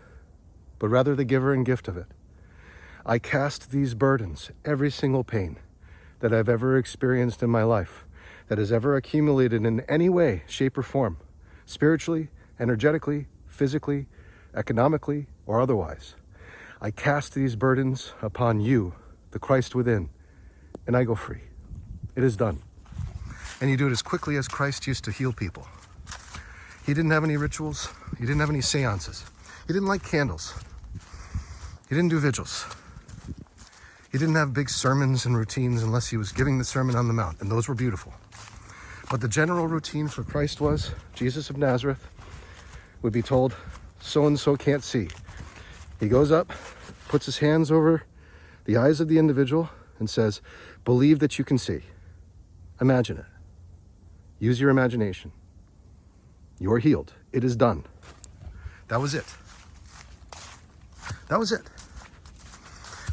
but rather the giver and gift of it, I cast these burdens, every single pain that I've ever experienced in my life, that has ever accumulated in any way, shape, or form, spiritually, energetically, physically, economically, or otherwise. I cast these burdens upon you, the Christ within, and I go free. It is done. And you do it as quickly as Christ used to heal people. He didn't have any rituals. He didn't have any seances. He didn't light candles. He didn't do vigils. He didn't have big sermons and routines unless he was giving the Sermon on the Mount, and those were beautiful. But the general routine for Christ was, Jesus of Nazareth would be told, so-and-so can't see. He goes up, puts his hands over the eyes of the individual and says, believe that you can see. Imagine it. Use your imagination. You're healed. It is done. That was it. That was it.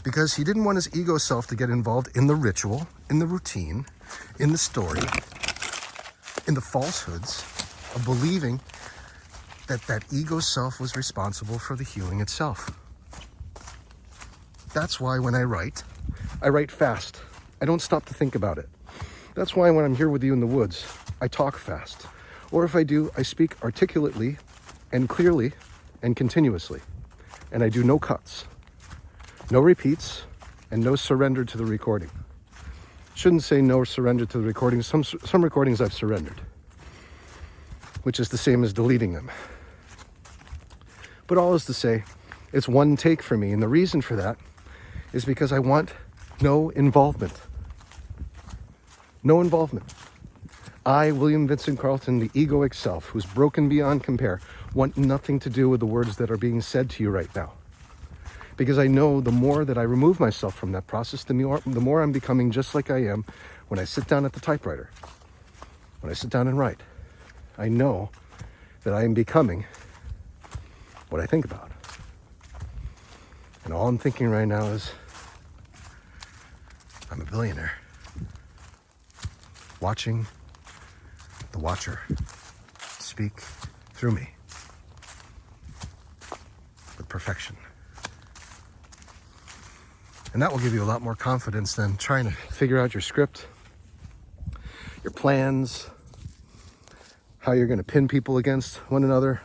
Because he didn't want his ego self to get involved in the ritual, in the routine, in the story, in the falsehoods of believing that that ego self was responsible for the healing itself. That's why when I write fast. I don't stop to think about it. That's why when I'm here with you in the woods, I talk fast. Or if I do, I speak articulately and clearly and continuously. And I do no cuts, no repeats, and no surrender to the recording. Shouldn't say no surrender to the recording. Some recordings I've surrendered, which is the same as deleting them. But all is to say, it's one take for me. And the reason for that is because I want no involvement. No involvement. I, William Vincent Carlton, the egoic self, who's broken beyond compare, want nothing to do with the words that are being said to you right now. Because I know the more that I remove myself from that process, the more I'm becoming just like I am when I sit down at the typewriter, when I sit down and write. I know that I am becoming what I think about. And all I'm thinking right now is, I'm a billionaire. Watching the watcher speak through me with perfection. And that will give you a lot more confidence than trying to figure out your script, your plans, how you're going to pin people against one another,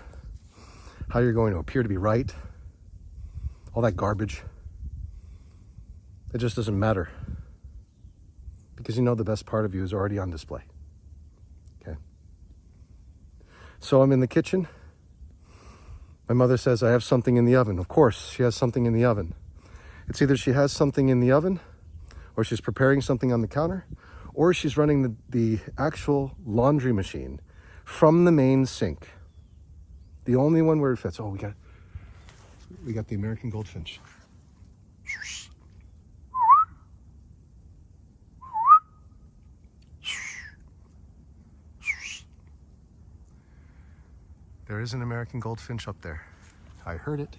how you're going to appear to be right, all that garbage. It just doesn't matter. Because you know the best part of you is already on display. Okay? So I'm in the kitchen. My mother says I have something in the oven. Of course, she has something in the oven. It's either she has something in the oven, or she's preparing something on the counter, or she's running the actual laundry machine from the main sink. The only one where it fits. Oh, we got the American goldfinch. There is an American goldfinch up there. I heard it.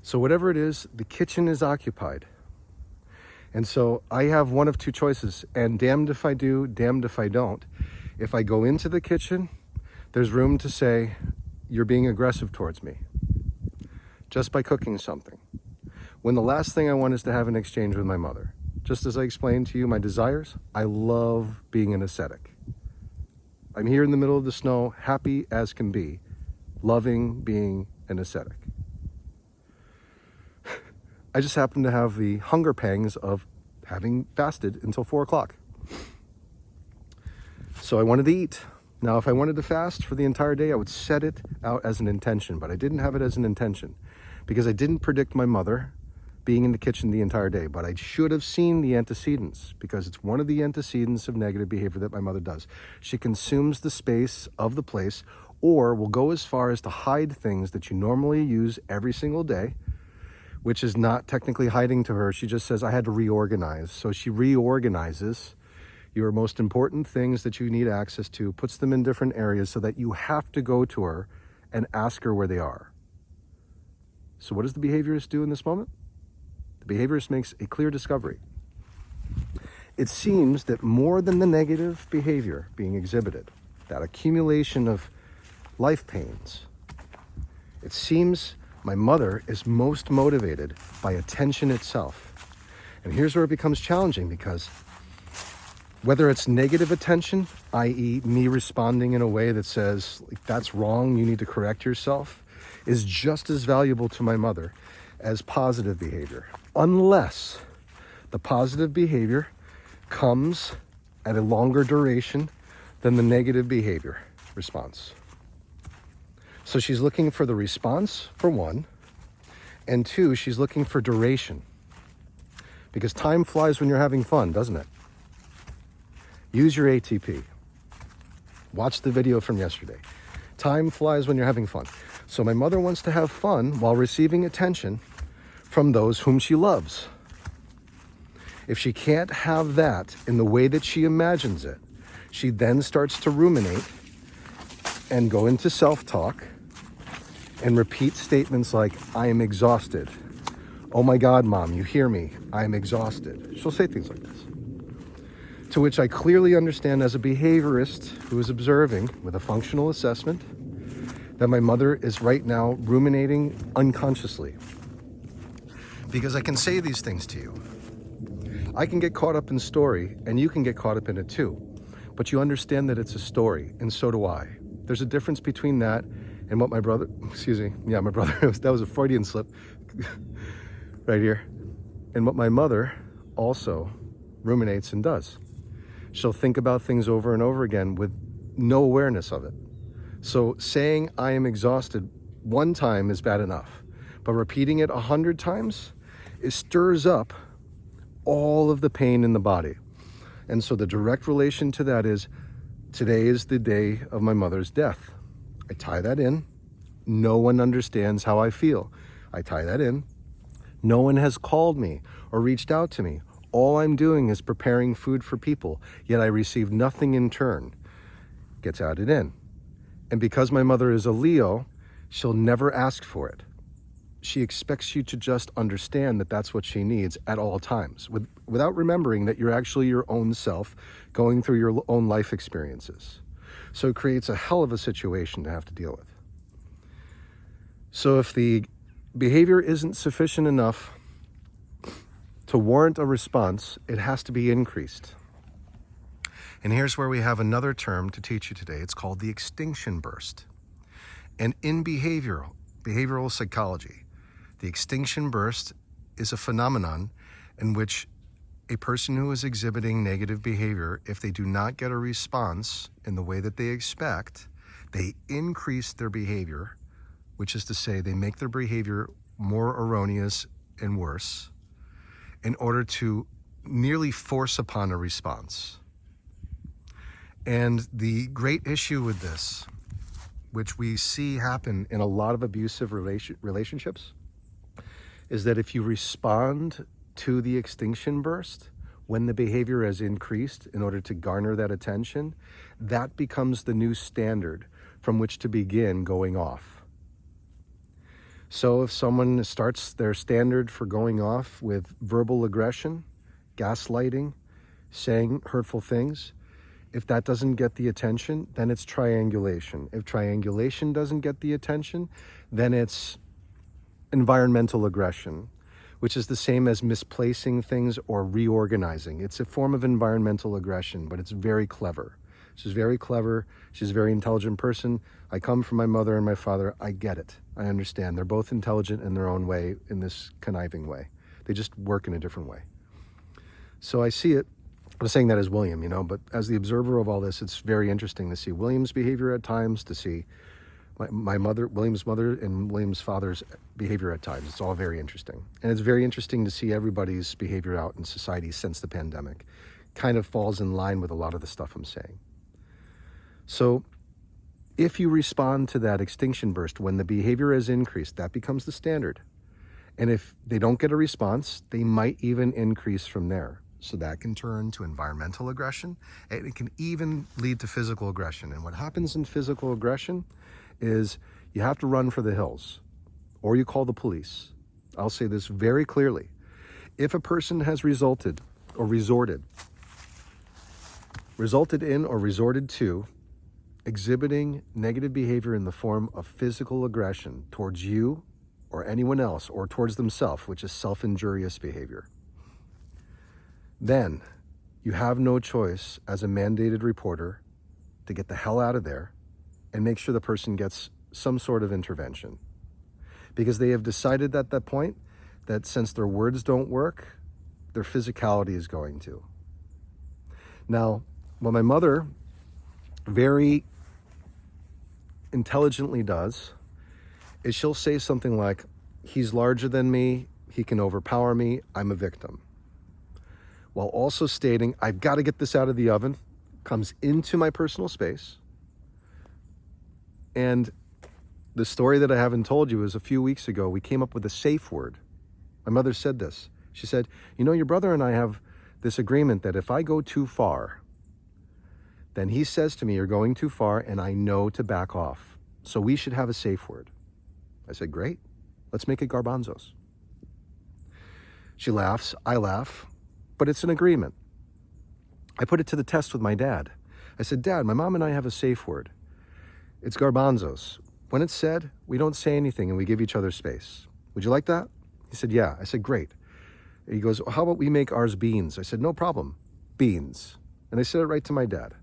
So whatever it is, the kitchen is occupied. And so I have one of two choices, and damned if I do, damned if I don't. If I go into the kitchen, there's room to say, you're being aggressive towards me, just by cooking something. When the last thing I want is to have an exchange with my mother. Just as I explained to you my desires, I love being an ascetic. I'm here in the middle of the snow, happy as can be, loving being an ascetic. I just happen to have the hunger pangs of having fasted until 4 o'clock. So I wanted to eat. Now, if I wanted to fast for the entire day, I would set it out as an intention, but I didn't have it as an intention because I didn't predict my mother being in the kitchen the entire day, but I should have seen the antecedents because it's one of the antecedents of negative behavior that my mother does. She consumes the space of the place or will go as far as to hide things that you normally use every single day, which is not technically hiding to her. She just says, I had to reorganize. So she reorganizes your most important things that you need access to, puts them in different areas so that you have to go to her and ask her where they are. So what does the behaviorist do in this moment? The behaviorist makes a clear discovery. It seems that more than the negative behavior being exhibited, that accumulation of life pains, it seems my mother is most motivated by attention itself. And here's where it becomes challenging because whether it's negative attention, i.e. me responding in a way that says, like, that's wrong, you need to correct yourself, is just as valuable to my mother as positive behavior. Unless the positive behavior comes at a longer duration than the negative behavior. response. So she's looking for the response, for one, and two, she's looking for duration. Because time flies when you're having fun, doesn't it? Use your ATP. Watch the video from yesterday. Time flies when you're having fun. So my mother wants to have fun while receiving attention from those whom she loves. If she can't have that in the way that she imagines it, she then starts to ruminate and go into self-talk and repeat statements like, I am exhausted. Oh my God, Mom, you hear me? I am exhausted. She'll say things like this. To which I clearly understand as a behaviorist who is observing with a functional assessment that my mother is right now ruminating unconsciously. Because I can say these things to you. I can get caught up in story, and you can get caught up in it too. But you understand that it's a story, and so do I. There's a difference between that and what my brother, my brother, that was a Freudian slip right here. And what my mother also ruminates and does. She'll think about things over and over again with no awareness of it. So saying I am exhausted one time is bad enough, but repeating it 100 times, it stirs up all of the pain in the body. And so the direct relation to that is, today is the day of my mother's death. I tie that in. No one understands how I feel. I tie that in. No one has called me or reached out to me. All I'm doing is preparing food for people, yet I receive nothing in turn. Gets added in. And because my mother is a Leo, she'll never ask for it. She expects you to just understand that that's what she needs at all times, without remembering that you're actually your own self going through your own life experiences. So it creates a hell of a situation to have to deal with. So if the behavior isn't sufficient enough to warrant a response, it has to be increased. And here's where we have another term to teach you today. It's called the extinction burst. And in behavioral psychology, the extinction burst is a phenomenon in which a person who is exhibiting negative behavior, if they do not get a response in the way that they expect, they increase their behavior, which is to say they make their behavior more erroneous and worse in order to nearly force upon a response. And the great issue with this, which we see happen in a lot of abusive relationships, is that if you respond to the extinction burst when the behavior has increased in order to garner that attention, that becomes the new standard from which to begin going off. So if someone starts their standard for going off with verbal aggression, gaslighting, saying hurtful things, if that doesn't get the attention, then it's triangulation. If triangulation doesn't get the attention, then it's environmental aggression, which is the same as misplacing things or reorganizing. It's a form of environmental aggression, but it's very clever. She's very clever. She's a very intelligent person. I come from my mother and my father. I get it. I understand. They're both intelligent in their own way, in this conniving way. They just work in a different way. So I see it. I'm saying that as William, but as the observer of all this, it's very interesting to see William's behavior at times, to see my mother, William's mother, and William's father's behavior at times. It's all very interesting. And it's very interesting to see everybody's behavior out in society since the pandemic. Kind of falls in line with a lot of the stuff I'm saying. So if you respond to that extinction burst when the behavior has increased, that becomes the standard. And if they don't get a response, they might even increase from there. So that can turn to environmental aggression, and it can even lead to physical aggression. And what happens in physical aggression is you have to run for the hills, or you call the police. I'll say this very clearly. If a person has resulted in or resorted to exhibiting negative behavior in the form of physical aggression towards you or anyone else, or towards themselves, which is self-injurious behavior, then you have no choice as a mandated reporter to get the hell out of there and make sure the person gets some sort of intervention. Because they have decided at that point that since their words don't work, their physicality is going to. Now, when my mother very intelligently does is she'll say something like, he's larger than me, he can overpower me, I'm a victim. While also stating, I've got to get this out of the oven, comes into my personal space. And the story that I haven't told you is a few weeks ago, we came up with a safe word. My mother said this. She said, you know, your brother and I have this agreement that if I go too far, then he says to me, you're going too far, and I know to back off. So we should have a safe word. I said, great, let's make it garbanzos. She laughs, I laugh, but it's an agreement. I put it to the test with my dad. I said, Dad, my mom and I have a safe word. It's garbanzos. When it's said, we don't say anything and we give each other space. Would you like that? He said, yeah. I said, great. He goes, how about we make ours beans? I said, no problem, beans. And I said it right to my dad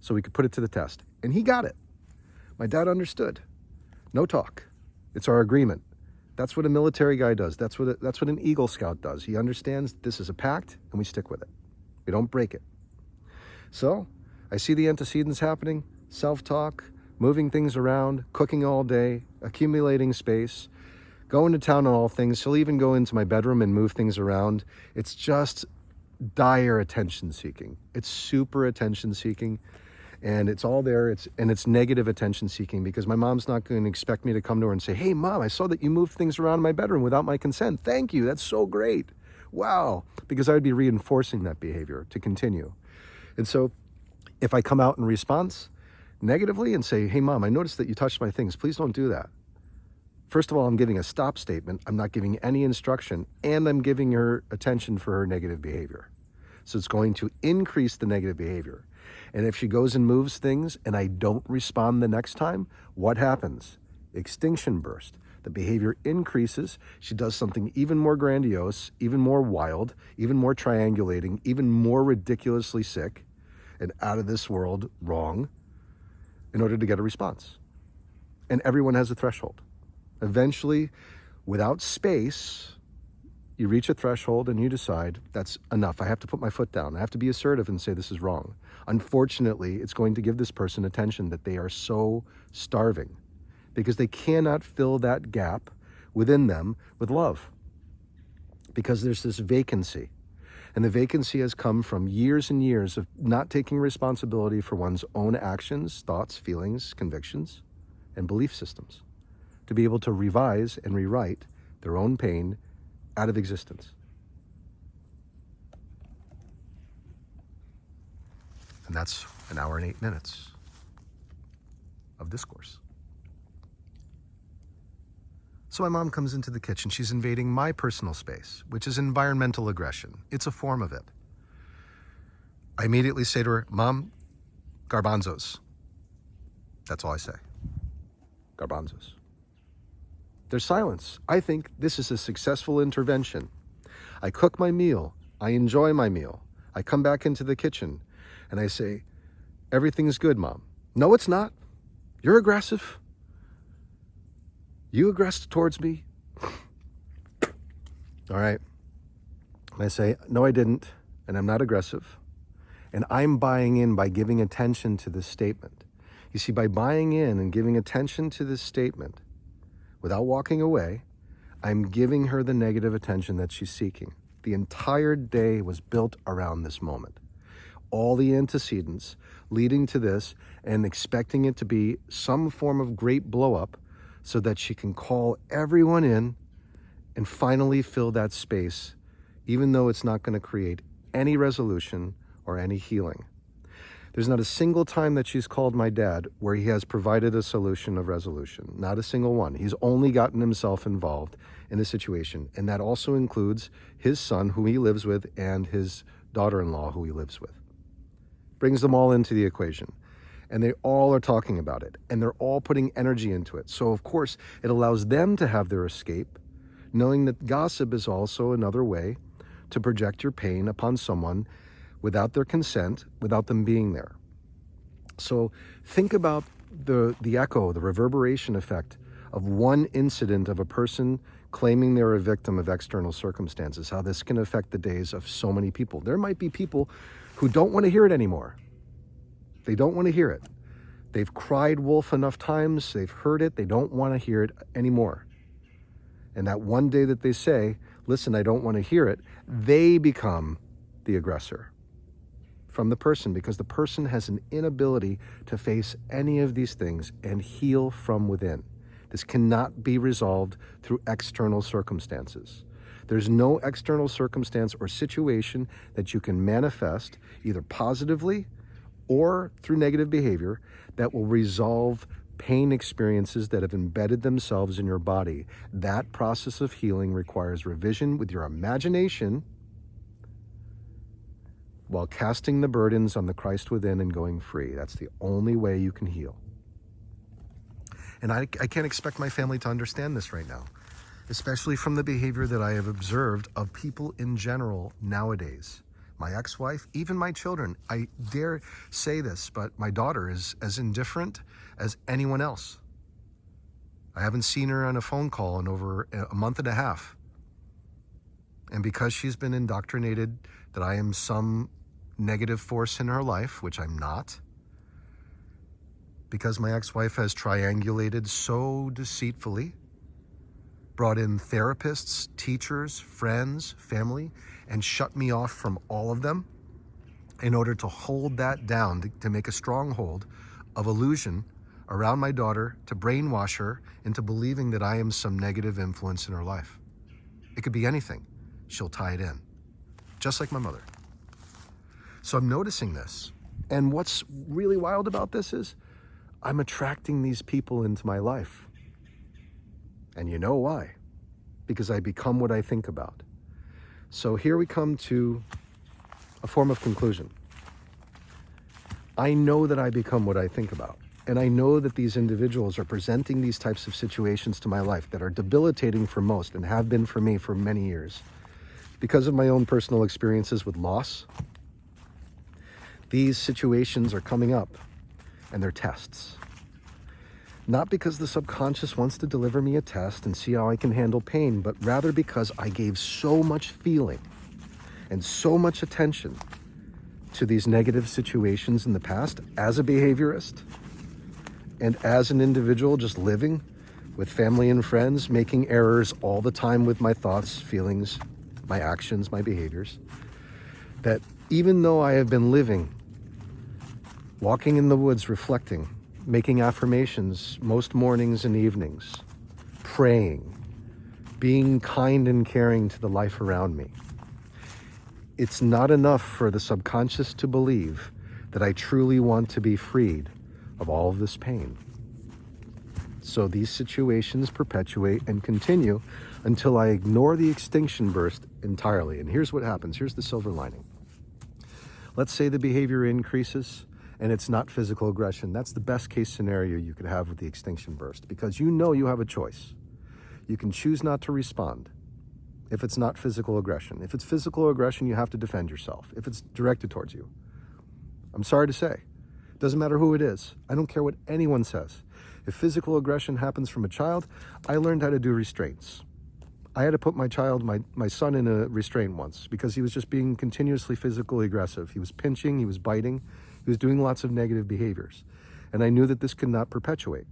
so we could put it to the test. And he got it. My dad understood. No talk. It's our agreement. That's what a military guy does. That's what an Eagle Scout does. He understands this is a pact and we stick with it. We don't break it. So I see the antecedents happening, self-talk, moving things around, cooking all day, accumulating space, going to town on all things. She'll even go into my bedroom and move things around. It's just dire attention seeking. It's super attention seeking. And it's all there. It's negative attention seeking because my mom's not going to expect me to come to her and say, hey, Mom, I saw that you moved things around in my bedroom without my consent. Thank you. That's so great. Wow. Because I would be reinforcing that behavior to continue. And so if I come out in response negatively and say, hey, Mom, I noticed that you touched my things. Please don't do that. First of all, I'm giving a stop statement. I'm not giving any instruction, and I'm giving her attention for her negative behavior. So it's going to increase the negative behavior. And if she goes and moves things and I don't respond the next time, what happens? Extinction burst. The behavior increases. She does something even more grandiose, even more wild, even more triangulating, even more ridiculously sick and out of this world wrong in order to get a response. And everyone has a threshold. Eventually, without space, you reach a threshold and you decide, that's enough. I have to put my foot down. I have to be assertive and say this is wrong. Unfortunately, it's going to give this person attention that they are so starving because they cannot fill that gap within them with love because there's this vacancy. And the vacancy has come from years and years of not taking responsibility for one's own actions, thoughts, feelings, convictions, and belief systems to be able to revise and rewrite their own pain out of existence. And that's an hour and 8 minutes of discourse. So my mom comes into the kitchen. She's invading my personal space, which is environmental aggression. It's a form of it. I immediately say to her, Mom, garbanzos. That's all I say. Garbanzos. There's silence. I think this is a successful intervention. I cook my meal. I enjoy my meal. I come back into the kitchen and I say, everything's good, Mom. No, it's not. You're aggressive. You aggressed towards me. All right. And I say, no, I didn't. And I'm not aggressive. And I'm buying in by giving attention to this statement. You see, by buying in and giving attention to this statement, without walking away, I'm giving her the negative attention that she's seeking. The entire day was built around this moment. All the antecedents leading to this and expecting it to be some form of great blow up so that she can call everyone in and finally fill that space, even though it's not going to create any resolution or any healing. There's not a single time that she's called my dad where he has provided a solution of resolution. Not a single one. He's only gotten himself involved in a situation. And that also includes his son, who he lives with, and his daughter-in-law, who he lives with. Brings them all into the equation. And they all are talking about it. And they're all putting energy into it. So, of course, it allows them to have their escape, knowing that gossip is also another way to project your pain upon someone without their consent, without them being there. So think about the echo, the reverberation effect of one incident of a person claiming they're a victim of external circumstances, how this can affect the days of so many people. There might be people who don't want to hear it anymore. They don't want to hear it. They've cried wolf enough times, they've heard it, they don't want to hear it anymore. And that one day that they say, listen, I don't want to hear it, they become the aggressor from the person, because the person has an inability to face any of these things and heal from within. This cannot be resolved through external circumstances. There's no external circumstance or situation that you can manifest either positively or through negative behavior that will resolve pain experiences that have embedded themselves in your body. That process of healing requires revision with your imagination while casting the burdens on the Christ within and going free. That's the only way you can heal. And I can't expect my family to understand this right now, especially from the behavior that I have observed of people in general nowadays. My ex-wife, even my children. I dare say this, but my daughter is as indifferent as anyone else. I haven't seen her on a phone call in over a month and a half. And because she's been indoctrinated that I am some negative force in her life, which I'm not, because my ex-wife has triangulated so deceitfully, brought in therapists, teachers, friends, family, and shut me off from all of them in order to hold that down, to make a stronghold of illusion around my daughter, to brainwash her into believing that I am some negative influence in her life. It could be anything. She'll tie it in, just like my mother. So I'm noticing this. And what's really wild about this is I'm attracting these people into my life. And you know why? Because I become what I think about. So here we come to a form of conclusion. I know that I become what I think about. And I know that these individuals are presenting these types of situations to my life that are debilitating for most and have been for me for many years. Because of my own personal experiences with loss, these situations are coming up and they're tests. Not because the subconscious wants to deliver me a test and see how I can handle pain, but rather because I gave so much feeling and so much attention to these negative situations in the past as a behaviorist and as an individual just living with family and friends, making errors all the time with my thoughts, feelings, my actions, my behaviors, that even though I have been living, walking in the woods, reflecting, making affirmations most mornings and evenings, praying, being kind and caring to the life around me, it's not enough for the subconscious to believe that I truly want to be freed of all of this pain. So these situations perpetuate and continue until I ignore the extinction burst entirely. And here's what happens. Here's the silver lining. Let's say the behavior increases and it's not physical aggression. That's the best case scenario you could have with the extinction burst, because you know you have a choice. You can choose not to respond if it's not physical aggression. If it's physical aggression, you have to defend yourself if it's directed towards you. I'm sorry to say. It doesn't matter who it is. I don't care what anyone says. If physical aggression happens from a child, I learned how to do restraints. I had to put my son in a restraint once because he was just being continuously physically aggressive. He was pinching, he was biting, he was doing lots of negative behaviors. And I knew that this could not perpetuate.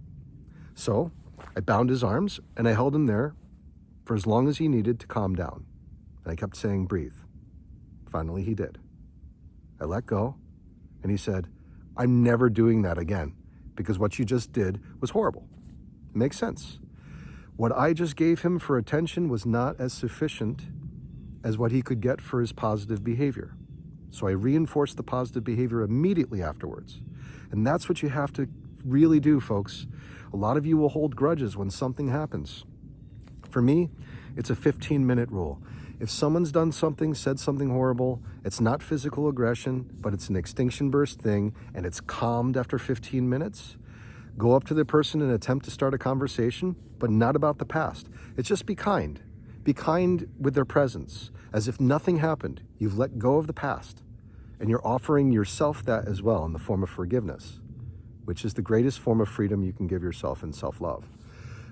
So I bound his arms and I held him there for as long as he needed to calm down. And I kept saying, breathe. Finally, he did. I let go and he said, I'm never doing that again because what you just did was horrible. It makes sense. What I just gave him for attention was not as sufficient as what he could get for his positive behavior. So I reinforced the positive behavior immediately afterwards. And that's what you have to really do, folks. A lot of you will hold grudges when something happens. For me, it's a 15-minute rule. If someone's done something, said something horrible, it's not physical aggression, but it's an extinction burst thing, and it's calmed after 15 minutes, go up to the person and attempt to start a conversation, but not about the past. It's just be kind. Be kind with their presence, as if nothing happened. You've let go of the past, and you're offering yourself that as well in the form of forgiveness, which is the greatest form of freedom you can give yourself in self-love.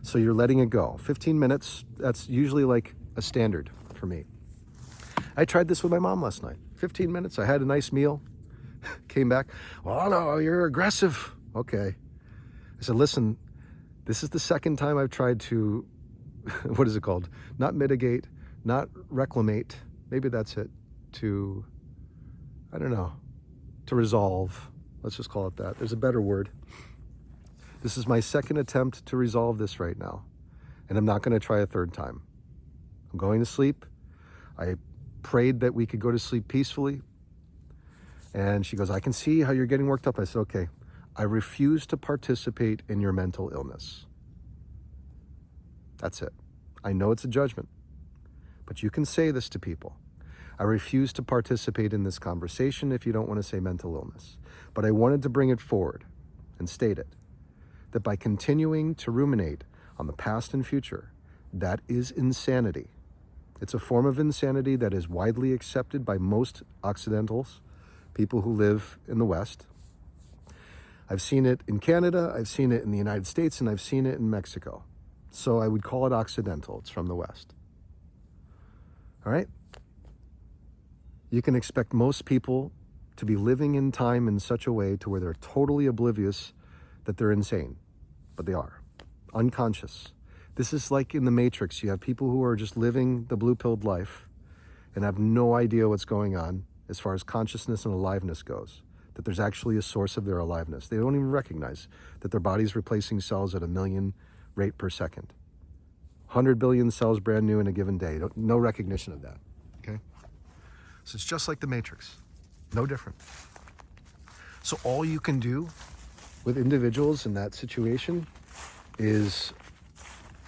So you're letting it go. 15 minutes, that's usually like a standard for me. I tried this with my mom last night. 15 minutes, I had a nice meal, came back, well, no, you're aggressive. Okay, I said, listen, this is the second time I've tried to, what is it called? Not mitigate, not reclamate. Maybe that's it. To, I don't know, to resolve. Let's just call it that. There's a better word. This is my second attempt to resolve this right now. And I'm not going to try a third time. I'm going to sleep. I prayed that we could go to sleep peacefully. And she goes, I can see how you're getting worked up. I said, okay, I refuse to participate in your mental illness. That's it. I know it's a judgment, but you can say this to people. I refuse to participate in this conversation if you don't want to say mental illness. But I wanted to bring it forward and state it, that by continuing to ruminate on the past and future, that is insanity. It's a form of insanity that is widely accepted by most Occidentals, people who live in the West. I've seen it in Canada, I've seen it in the United States, and I've seen it in Mexico. So I would call it Occidental. It's from the West. All right? You can expect most people to be living in time in such a way to where they're totally oblivious that they're insane, but they are unconscious. This is like in the Matrix. You have people who are just living the blue-pilled life and have no idea what's going on as far as consciousness and aliveness goes, that there's actually a source of their aliveness. They don't even recognize that their body's replacing cells at 1 million rate per second. 100 billion cells brand new in a given day. No recognition of that, okay? So it's just like the Matrix, no different. So all you can do with individuals in that situation is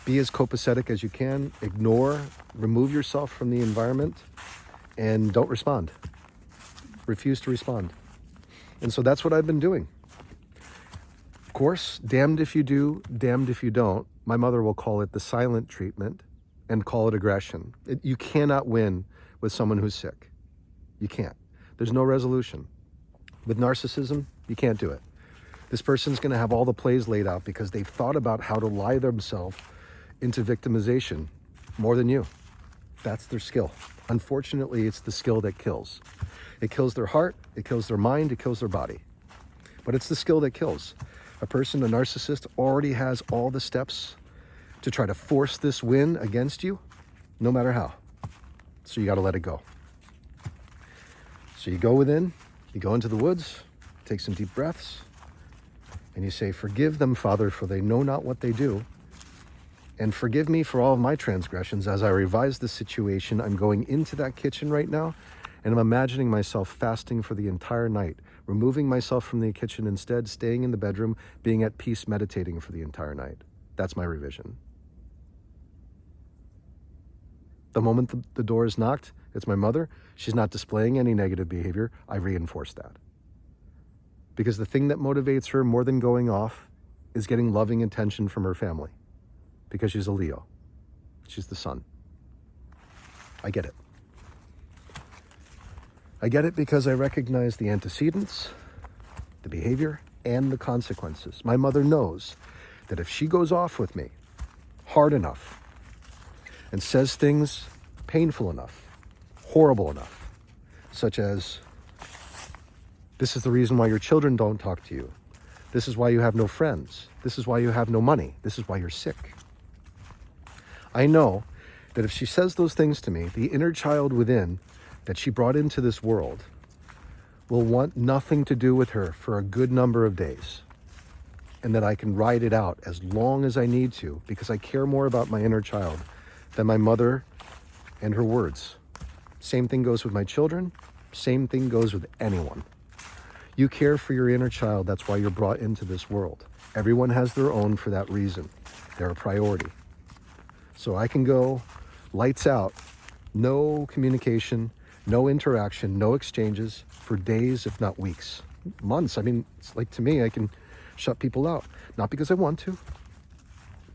be as copacetic as you can, ignore, remove yourself from the environment, and don't respond. Refuse to respond. And so that's what I've been doing. Of course, damned if you do, damned if you don't. My mother will call it the silent treatment and call it aggression. You cannot win with someone who's sick. You can't. There's no resolution. With narcissism, you can't do it. This person's going to have all the plays laid out because they've thought about how to lie themselves into victimization more than you. That's their skill. Unfortunately, it's the skill that kills. It kills their heart, it kills their mind, it kills their body. But it's the skill that kills. A person, a narcissist, already has all the steps to try to force this win against you, no matter how. So you got to let it go. So you go within, you go into the woods, take some deep breaths, and you say, forgive them, Father, for they know not what they do. And forgive me for all of my transgressions. As I revise the situation, I'm going into that kitchen right now, and I'm imagining myself fasting for the entire night, removing myself from the kitchen instead, staying in the bedroom, being at peace, meditating for the entire night. That's my revision. The moment the door is knocked, it's my mother. She's not displaying any negative behavior. I reinforce that. Because the thing that motivates her more than going off is getting loving attention from her family. Because she's a Leo. She's the sun. I get it. I get it because I recognize the antecedents, the behavior, and the consequences. My mother knows that if she goes off with me hard enough and says things painful enough, horrible enough, such as, this is the reason why your children don't talk to you. This is why you have no friends. This is why you have no money. This is why you're sick. I know that if she says those things to me, the inner child within that she brought into this world will want nothing to do with her for a good number of days. And that I can ride it out as long as I need to because I care more about my inner child than my mother and her words. Same thing goes with my children. Same thing goes with anyone. You care for your inner child. That's why you're brought into this world. Everyone has their own for that reason. They're a priority. So I can go lights out, no communication, no interaction, no exchanges for days, if not weeks, months. I mean, it's like to me, I can shut people out. Not because I want to,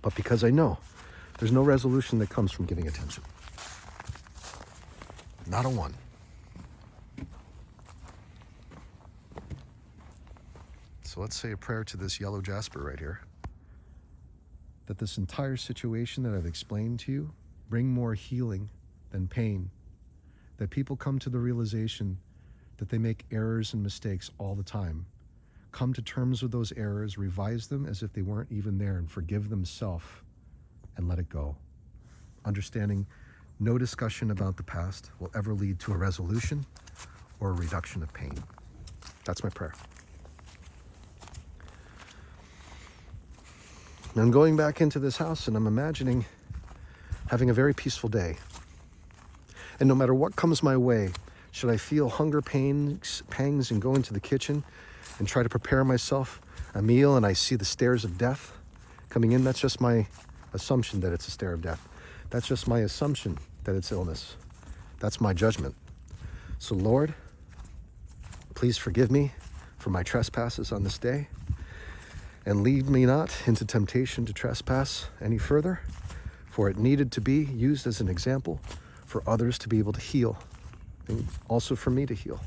but because I know there's no resolution that comes from giving attention. Not a one. So let's say a prayer to this yellow jasper right here. That this entire situation that I've explained to you bring more healing than pain. That people come to the realization that they make errors and mistakes all the time. come to terms with those errors, revise them as if they weren't even there, and forgive themselves and let it go. Understanding no discussion about the past will ever lead to a resolution or a reduction of pain. That's my prayer. And I'm going back into this house and I'm imagining having a very peaceful day. And no matter what comes my way, should I feel hunger pangs and go into the kitchen and try to prepare myself a meal and I see the stairs of death coming in, that's just my assumption that it's a stair of death. That's just my assumption that it's illness. That's my judgment. So Lord, please forgive me for my trespasses on this day, and lead me not into temptation to trespass any further, for it needed to be used as an example for others to be able to heal, and also for me to heal.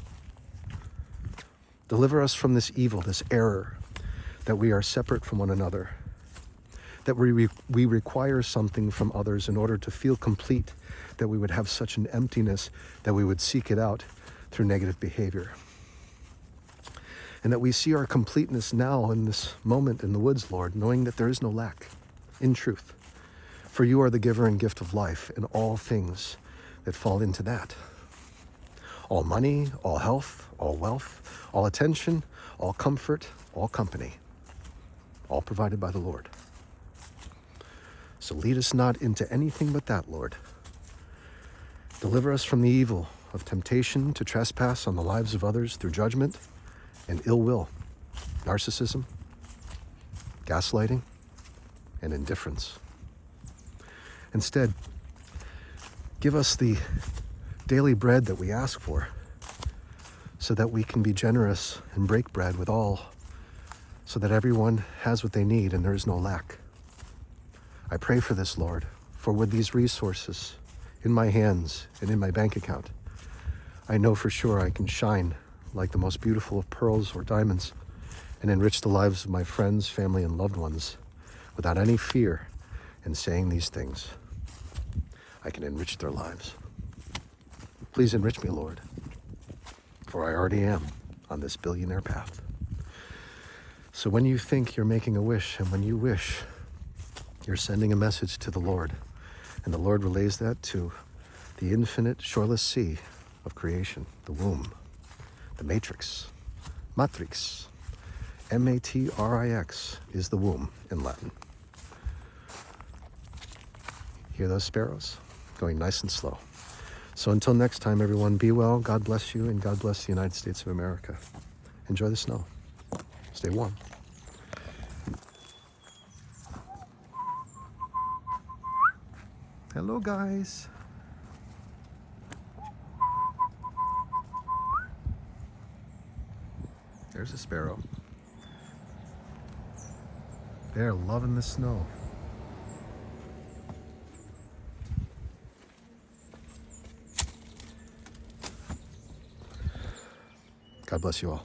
Deliver us from this evil, this error, that we are separate from one another, that we require something from others in order to feel complete, that we would have such an emptiness that we would seek it out through negative behavior. And that we see our completeness now in this moment in the woods, Lord, knowing that there is no lack in truth. For you are the giver and gift of life, and all things that fall into that. All money, all health, all wealth, all attention, all comfort, all company, all provided by the Lord. So lead us not into anything but that, Lord. Deliver us from the evil of temptation to trespass on the lives of others through judgment and ill will, narcissism, gaslighting, and indifference. Instead, give us the daily bread that we ask for, so that we can be generous and break bread with all, so that everyone has what they need and there is no lack. I pray for this, Lord, for with these resources in my hands and in my bank account, I know for sure I can shine like the most beautiful of pearls or diamonds and enrich the lives of my friends, family, and loved ones without any fear in saying these things. I can enrich their lives. Please enrich me, Lord, for I already am on this billionaire path. So when you think you're making a wish, and when you wish, you're sending a message to the Lord, and the Lord relays that to the infinite shoreless sea of creation, the womb, the matrix, matrix, M-A-T-R-I-X is the womb in Latin. Hear those sparrows going nice and slow. So until next time, everyone, be well, God bless you, and God bless the United States of America. Enjoy the snow. Stay warm. Hello, guys. There's a sparrow. They're loving the snow. God bless you all.